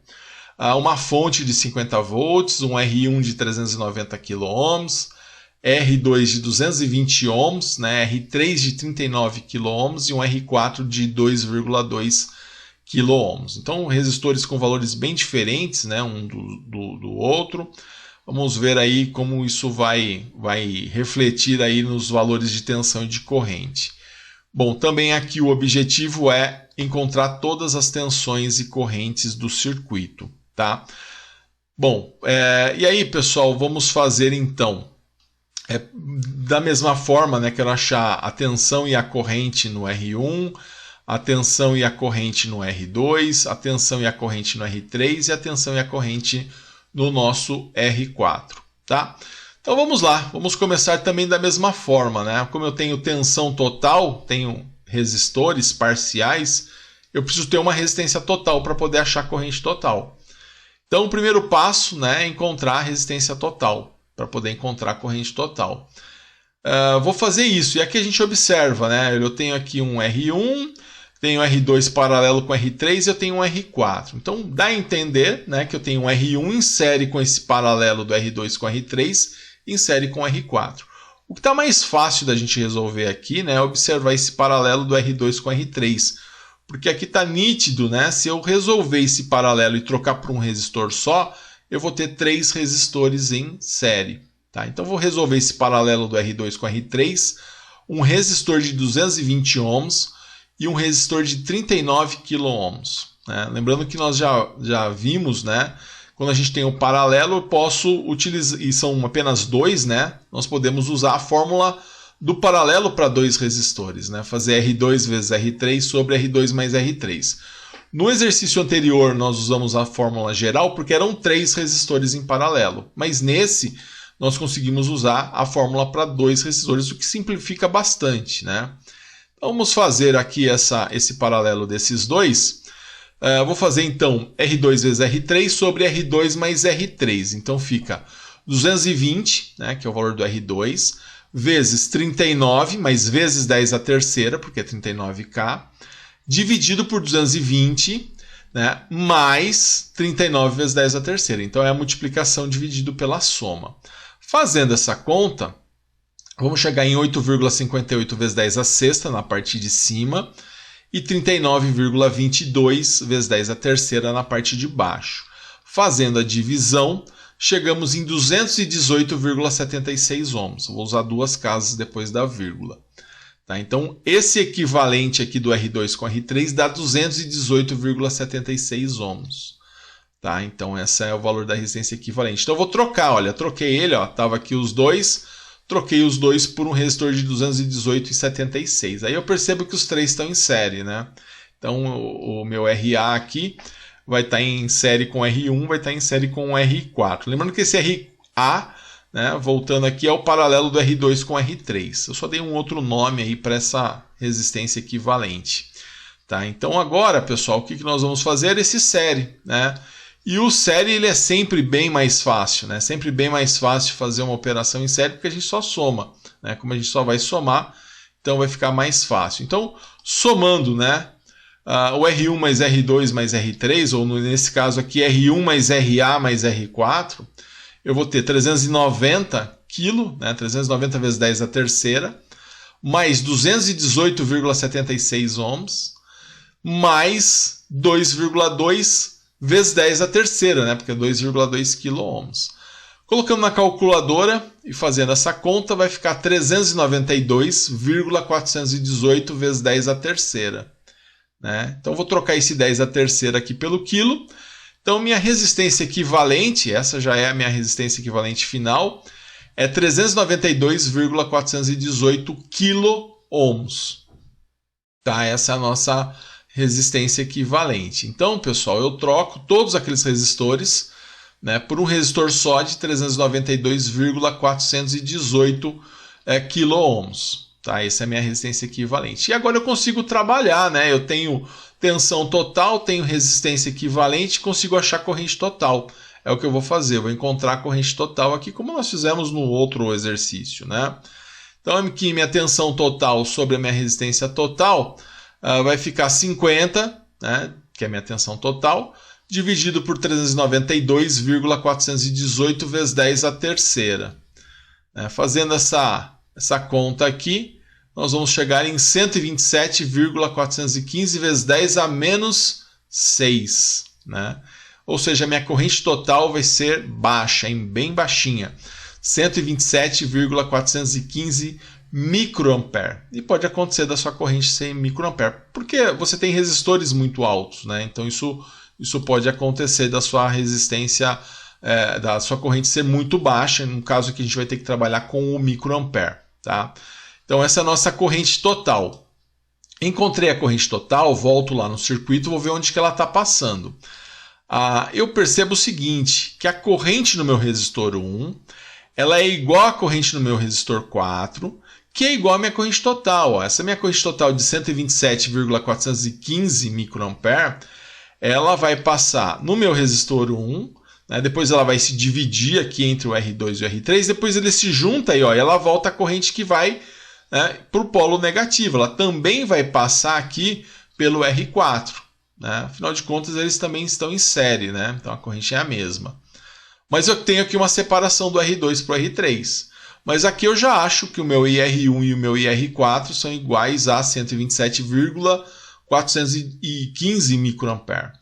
Uma fonte de 50 volts, um R1 de 390 kΩ, R2 de 220 ohms, né, R3 de 39 kΩ e um R4 de 2,2 kΩ. Então, resistores com valores bem diferentes, né, um do outro. Vamos ver aí como isso vai refletir aí nos valores de tensão e de corrente. Bom, também aqui o objetivo é encontrar todas as tensões e correntes do circuito, tá? Bom, e aí, pessoal, vamos fazer então, da mesma forma, né, quero achar a tensão e a corrente no R1, a tensão e a corrente no R2, a tensão e a corrente no R3 e a tensão e a corrente no nosso R4, tá? Então vamos lá, vamos começar também da mesma forma, né? Como eu tenho tensão total, tenho resistores parciais, eu preciso ter uma resistência total para poder achar a corrente total. Então o primeiro passo, né, é encontrar a resistência total, para poder encontrar a corrente total. Vou fazer isso, e aqui a gente observa, né? Eu tenho aqui um R1, tenho R2 paralelo com R3 e eu tenho um R4. Então dá a entender, né, que eu tenho um R1 em série com esse paralelo do R2 com R3, em série com R4. O que está mais fácil da gente resolver aqui, né, é observar esse paralelo do R2 com R3. Porque aqui está nítido, né? Se eu resolver esse paralelo e trocar por um resistor só, eu vou ter 3 resistores em série. Tá? Então vou resolver esse paralelo do R2 com R3, um resistor de 220 ohms e um resistor de 39 kΩ. Né? Lembrando que nós já vimos, né? Quando a gente tem o paralelo, eu posso utilizar, e são apenas 2, né? Nós podemos usar a fórmula do paralelo para dois resistores, né? Fazer R2 vezes R3 sobre R2 mais R3. No exercício anterior nós usamos a fórmula geral porque eram 3 resistores em paralelo, mas nesse nós conseguimos usar a fórmula para 2 resistores, o que simplifica bastante, né? Então, vamos fazer aqui esse paralelo desses dois. Vou fazer então R2 vezes R3 sobre R2 mais R3. Então fica 220, né, que é o valor do R2, vezes 39, mais vezes 10 à terceira, porque é 39K, dividido por 220, né, mais 39 vezes 10 à terceira. Então é a multiplicação dividido pela soma. Fazendo essa conta, vamos chegar em 8,58 vezes 10 à sexta na parte de cima e 39,22 vezes 10 à terceira na parte de baixo. Fazendo a divisão, chegamos em 218,76 ohms. Vou usar duas casas depois da vírgula. Tá? Então, esse equivalente aqui do R2 com R3 dá 218,76 ohms. Tá? Então, esse é o valor da resistência equivalente. Então, eu vou trocar. Olha, troquei ele, estava aqui os dois. Troquei os dois por um resistor de 218,76. Aí eu percebo que os três estão em série, né? Então, o meu RA aqui vai estar em série com R1, vai estar em série com R4. Lembrando que esse RA, né, voltando aqui, é o paralelo do R2 com R3. Eu só dei um outro nome aí para essa resistência equivalente. Tá? Então, agora, pessoal, o que nós vamos fazer? Esse série, né? E o série ele é sempre bem mais fácil, né? Sempre bem mais fácil fazer uma operação em série porque a gente só soma, né? Como a gente só vai somar, então vai ficar mais fácil. Então, somando, né? O R1 mais R2 mais R3, ou nesse caso aqui R1 mais RA mais R4, eu vou ter 390 kg, né? 390 vezes 10 à terceira, mais 218,76 ohms, mais 2,2 vezes 10 à terceira, né? Porque é 2,2 kΩ. Colocando na calculadora e fazendo essa conta, vai ficar 392,418 vezes 10 à terceira. Né? Então, vou trocar esse 10 à terceira aqui pelo quilo. Então, minha resistência equivalente, essa já é a minha resistência equivalente final, é 392,418 kΩ. Tá? Essa é a nossa resistência equivalente. Então, pessoal, eu troco todos aqueles resistores, né, por um resistor só de 392,418 kΩ. Tá? Essa é a minha resistência equivalente. E agora eu consigo trabalhar, né? Eu tenho tensão total, tenho resistência equivalente, consigo achar corrente total. É o que eu vou fazer. Eu vou encontrar a corrente total aqui, como nós fizemos no outro exercício, né? Então, aqui minha tensão total sobre a minha resistência total vai ficar 50, né, que é a minha tensão total, dividido por 392,418 vezes 10 à terceira. Fazendo essa conta aqui, nós vamos chegar em 127,415 vezes 10 a menos 6. Né? Ou seja, a minha corrente total vai ser baixa, bem baixinha. 127,415 microampere. E pode acontecer da sua corrente ser microampere, porque você tem resistores muito altos, né? Então isso pode acontecer da sua resistência, da sua corrente ser muito baixa, no caso que a gente vai ter que trabalhar com o microampere, tá? Então essa é a nossa corrente total. Encontrei a corrente total, volto lá no circuito, vou ver onde que ela está passando. Eu percebo o seguinte, que a corrente no meu resistor 1, ela é igual à corrente no meu resistor 4, que é igual à minha corrente total. Essa minha corrente total de 127,415 microampere, ela vai passar no meu resistor 1, né? Depois ela vai se dividir aqui entre o R2 e o R3, depois ele se junta aí, ó, e ela volta a corrente que vai, né, para o polo negativo. Ela também vai passar aqui pelo R4. Né? Afinal de contas, eles também estão em série, né? Então a corrente é a mesma. Mas eu tenho aqui uma separação do R2 para o R3. Mas aqui eu já acho que o meu IR1 e o meu IR4 são iguais a 127,415 microampere.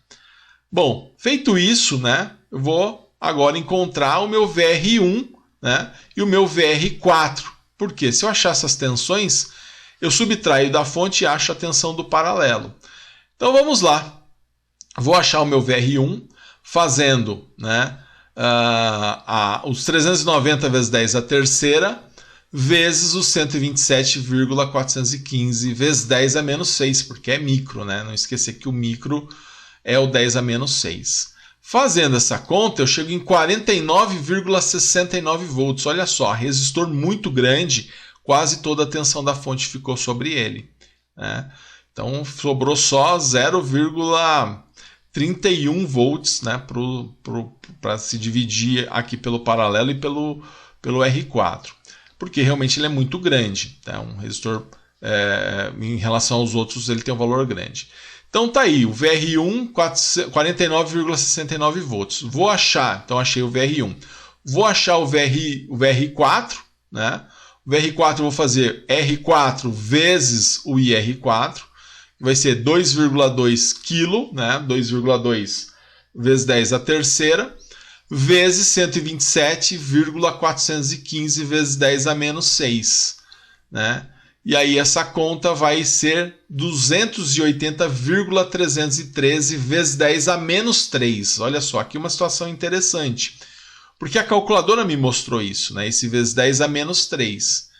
Bom, feito isso, né, eu vou agora encontrar o meu VR1, né, e o meu VR4. Por quê? Se eu achar essas tensões, eu subtraio da fonte e acho a tensão do paralelo. Então vamos lá. Vou achar o meu VR1 fazendo, né, os 390 vezes 10 à terceira, vezes o 127,415 vezes 10 a menos 6, porque é micro, né? Não esquecer que o micro é o 10 a menos 6. Fazendo essa conta, eu chego em 49,69 volts. Olha só, resistor muito grande, quase toda a tensão da fonte ficou sobre ele, né? Então, sobrou só 0,31 volts, né, para se dividir aqui pelo paralelo e pelo R4. Porque realmente ele é muito grande, tá? Um resistor, em relação aos outros, ele tem um valor grande. Então tá aí, o VR1, 49,69 volts. Vou achar, então achei o VR1. Vou achar o VR4, né? O VR4 eu vou fazer R4 vezes o IR4, que vai ser 2,2 kg, né? 2,2 vezes 10 a terceira, vezes 127,415 vezes 10 a menos 6, né? E aí essa conta vai ser 280,313 vezes 10 a menos 3. Olha só, aqui uma situação interessante. Porque a calculadora me mostrou isso, né? Esse vezes 10 a menos 3.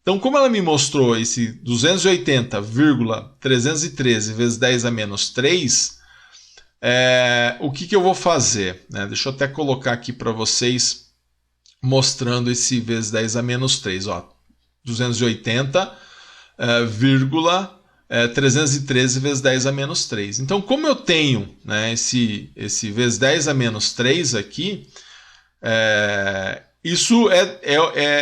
Então, como ela me mostrou esse 280,313 vezes 10 a menos 3, o que eu vou fazer, né? Deixa eu até colocar aqui para vocês, mostrando esse vezes 10 a menos 3. Ó, 280,313 vezes 10 a menos 3. Então, como eu tenho, né, esse vezes 10 a menos 3 aqui, isso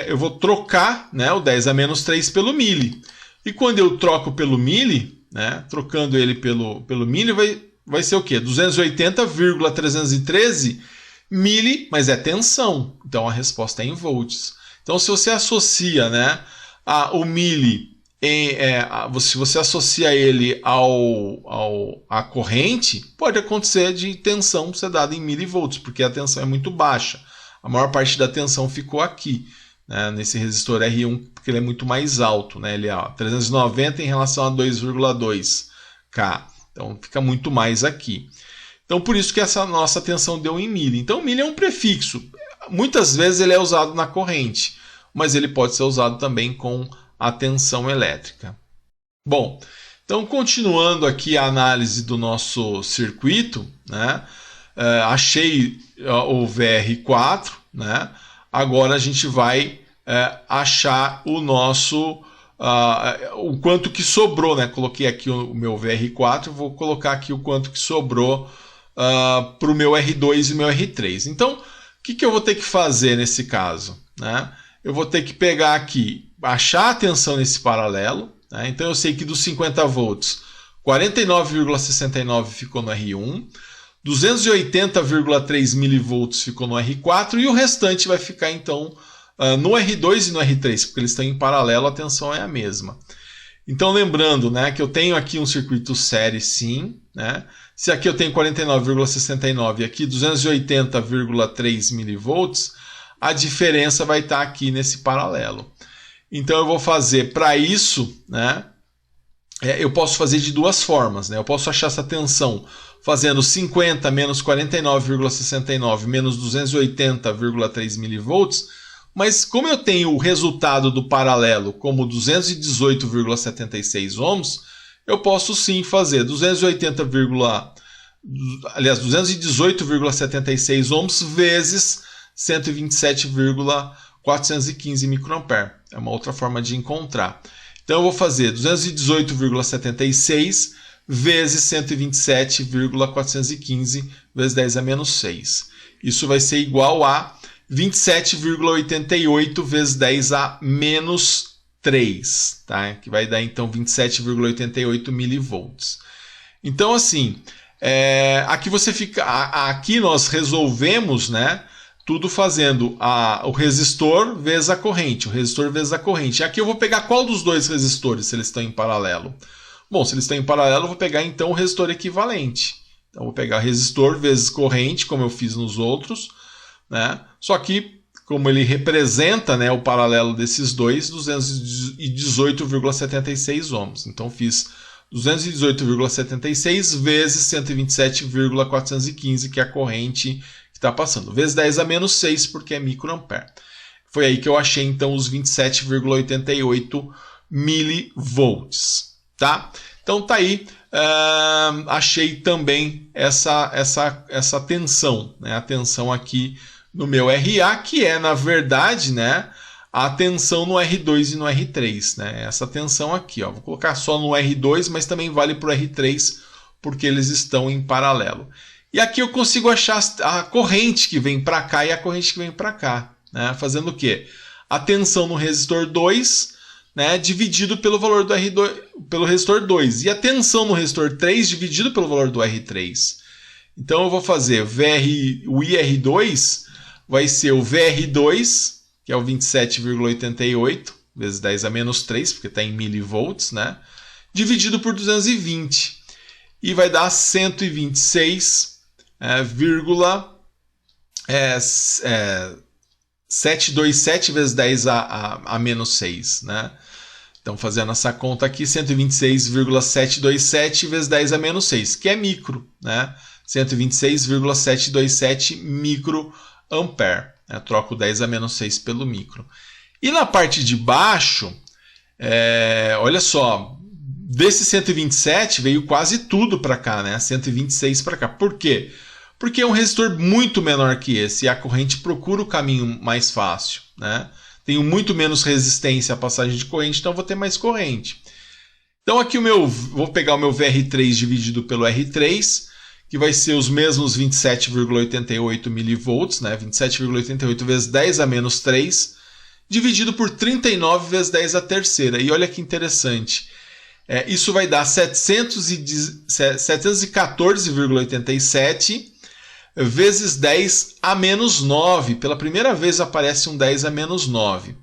eu vou trocar, né, o 10 a menos 3 pelo mili. E quando eu troco pelo mili, né, trocando ele pelo mili, vai ser o quê? 280,313 mili, mas é tensão. Então a resposta é em volts. Então se você associa, né, o mili, se você associa ele à corrente, pode acontecer de tensão ser dada em milivolts, porque a tensão é muito baixa. A maior parte da tensão ficou aqui, né, nesse resistor R1, porque ele é muito mais alto, né? Ele é 390 em relação a 2,2 K. Então fica muito mais aqui. Então por isso que essa nossa tensão deu em mili. Então o mili é um prefixo. Muitas vezes ele é usado na corrente, mas ele pode ser usado também com a tensão elétrica. Bom, então continuando aqui a análise do nosso circuito, né? Achei o VR4, né? Agora a gente vai achar o nosso o quanto que sobrou, né? Coloquei aqui o meu VR4, vou colocar aqui o quanto que sobrou para o meu R2 e o meu R3. Então, o que eu vou ter que fazer nesse caso, né? Eu vou ter que pegar aqui, achar a tensão nesse paralelo, né? Então eu sei que dos 50 volts, 49,69 ficou no R1, 280,3 milivolts ficou no R4 e o restante vai ficar então no R2 e no R3, porque eles estão em paralelo, a tensão é a mesma. Então lembrando, né, que eu tenho aqui um circuito série sim, né? Se aqui eu tenho 49,69 e aqui 280,3 milivolts, a diferença vai estar aqui nesse paralelo. Então eu vou fazer para isso, né? Eu posso fazer de duas formas, né? Eu posso achar essa tensão fazendo 50 menos 49,69 menos 280,3 milivolts, mas como eu tenho o resultado do paralelo como 218,76 ohms, eu posso sim fazer 218,76 ohms vezes 127,415 microampere. É uma outra forma de encontrar. Então eu vou fazer 218,76 vezes 127,415 vezes 10 a menos 6. Isso vai ser igual a 27,88 vezes 10 a menos 3, tá? Que vai dar então 27,88 milivolts. Então assim, aqui nós resolvemos, né, tudo fazendo o resistor vezes a corrente, o resistor vezes a corrente. Aqui eu vou pegar qual dos dois resistores, se eles estão em paralelo. Bom, se eles estão em paralelo, eu vou pegar então o resistor equivalente. Então eu vou pegar resistor vezes corrente, como eu fiz nos outros, né? Só que, como ele representa, né, o paralelo desses dois, 218,76 ohms. Então fiz 218,76 vezes 127,415, que é a corrente que está passando, vezes 10 a menos 6, porque é microampere. Foi aí que eu achei então os 27,88 milivolts, tá? Então tá aí, achei também essa tensão, né? A tensão aqui no meu RA, que é na verdade, né, a tensão no R2 e no R3, né? Essa tensão aqui, ó, vou colocar só no R2, mas também vale para o R3 porque eles estão em paralelo. E aqui eu consigo achar a corrente que vem para cá e a corrente que vem para cá, né? Fazendo o quê? A tensão no resistor 2, né, dividido pelo valor do R2, pelo resistor 2, e a tensão no resistor 3 dividido pelo valor do R3. Então eu vou fazer o IR2 vai ser o VR2, que é o 27,88 vezes 10 a menos 3, porque está em milivolts, né, dividido por 220. E vai dar 126,727 vezes 10 a menos 6, né? Então, fazendo essa conta aqui, 126,727 vezes 10 a menos 6, que é micro, né? 126,727 microampere. Né? Troco 10 a menos 6 pelo micro. E na parte de baixo, olha só, desse 127 veio quase tudo para cá, né? 126 para cá. Por quê? Porque é um resistor muito menor que esse e a corrente procura o caminho mais fácil, né? Tenho muito menos resistência à passagem de corrente, então vou ter mais corrente. Então aqui vou pegar o meu VR3 dividido pelo R3, que vai ser os mesmos 27,88 milivolts, né? 27,88 vezes 10 a menos 3, dividido por 39 vezes 10 a terceira. E olha que interessante. Isso vai dar 714,87 vezes 10 a menos 9. Pela primeira vez aparece um 10 a menos 9.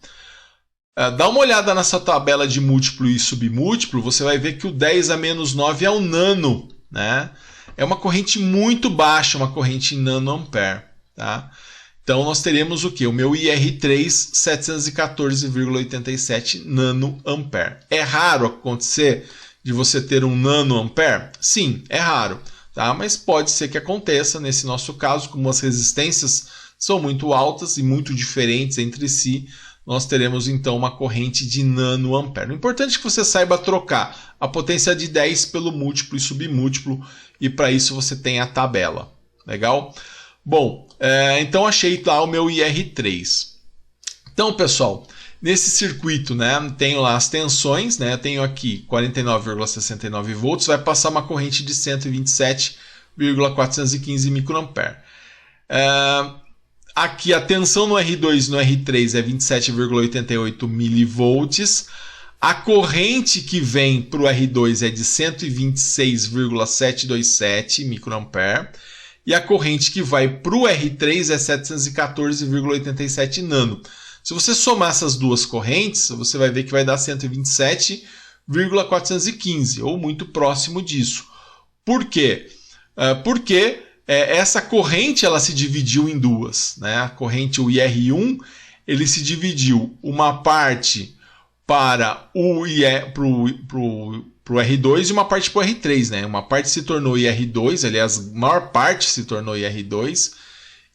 Dá uma olhada nessa tabela de múltiplo e submúltiplo, você vai ver que o 10 a menos 9 é o nano, né? É uma corrente muito baixa, uma corrente em nanoampere, tá? Então nós teremos o quê? O meu IR3 714,87 nanoampere. É raro acontecer de você ter um nanoampere? Sim, é raro. Tá? Mas pode ser que aconteça nesse nosso caso, como as resistências são muito altas e muito diferentes entre si, nós teremos então uma corrente de nanoampere. O importante é que você saiba trocar a potência de 10 pelo múltiplo e submúltiplo, e para isso você tem a tabela. Legal? Bom, então achei lá o meu IR3. Então, pessoal, nesse circuito, né, tenho lá as tensões, né, tenho aqui 49,69 volts, vai passar uma corrente de 127,415 microampere. Aqui a tensão no R2 e no R3 é 27,88 milivolts. A corrente que vem para o R2 é de 126,727 microampere. E a corrente que vai para o R3 é 714,87 nano. Se você somar essas duas correntes, você vai ver que vai dar 127,415, ou muito próximo disso. Por quê? Porque essa corrente ela se dividiu em duas, né? A corrente, o IR1, ele se dividiu uma parte para o R2 e uma parte para o R3, né? Uma parte se tornou IR2, aliás, a maior parte se tornou IR2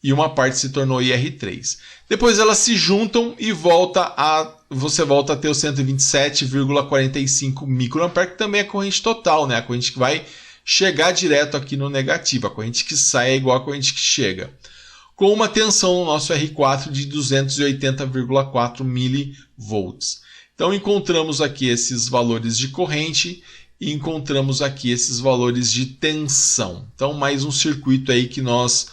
e uma parte se tornou IR3. Depois elas se juntam e você volta a ter o 127,45 microampere, que também é a corrente total, né? A corrente que vai chegar direto aqui no negativo. A corrente que sai é igual à corrente que chega. Com uma tensão no nosso R4 de 280,4 milivolts. Então encontramos aqui esses valores de corrente e encontramos aqui esses valores de tensão. Então mais um circuito aí que nós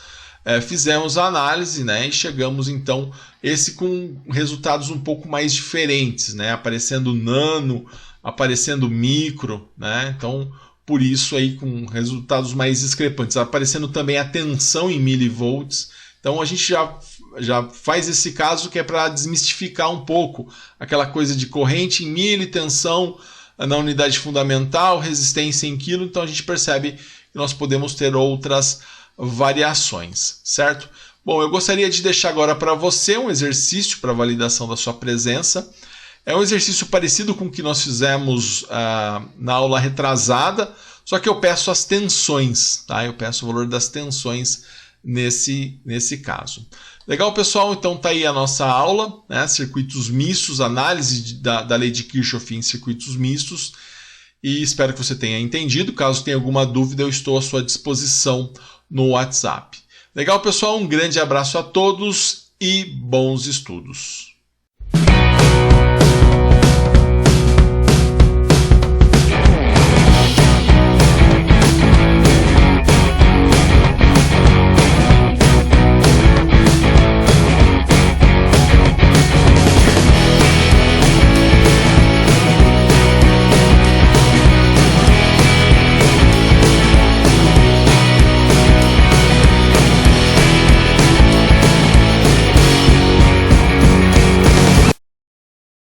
fizemos a análise, né, e chegamos então esse com resultados um pouco mais diferentes, né, aparecendo nano, aparecendo micro, né, então por isso aí com resultados mais discrepantes, aparecendo também a tensão em milivolts. Então a gente já faz esse caso que é para desmistificar um pouco aquela coisa de corrente em mili, tensão na unidade fundamental, resistência em quilo. Então a gente percebe que nós podemos ter outras variações, certo? Bom, eu gostaria de deixar agora para você um exercício para validação da sua presença. É um exercício parecido com o que nós fizemos na aula retrasada, só que eu peço as tensões, tá? Eu peço o valor das tensões nesse caso. Legal, pessoal? Então tá aí a nossa aula, né? Circuitos mistos, análise da lei de Kirchhoff em circuitos mistos. E espero que você tenha entendido. Caso tenha alguma dúvida, eu estou à sua disposição no WhatsApp. Legal, pessoal? Um grande abraço a todos e bons estudos.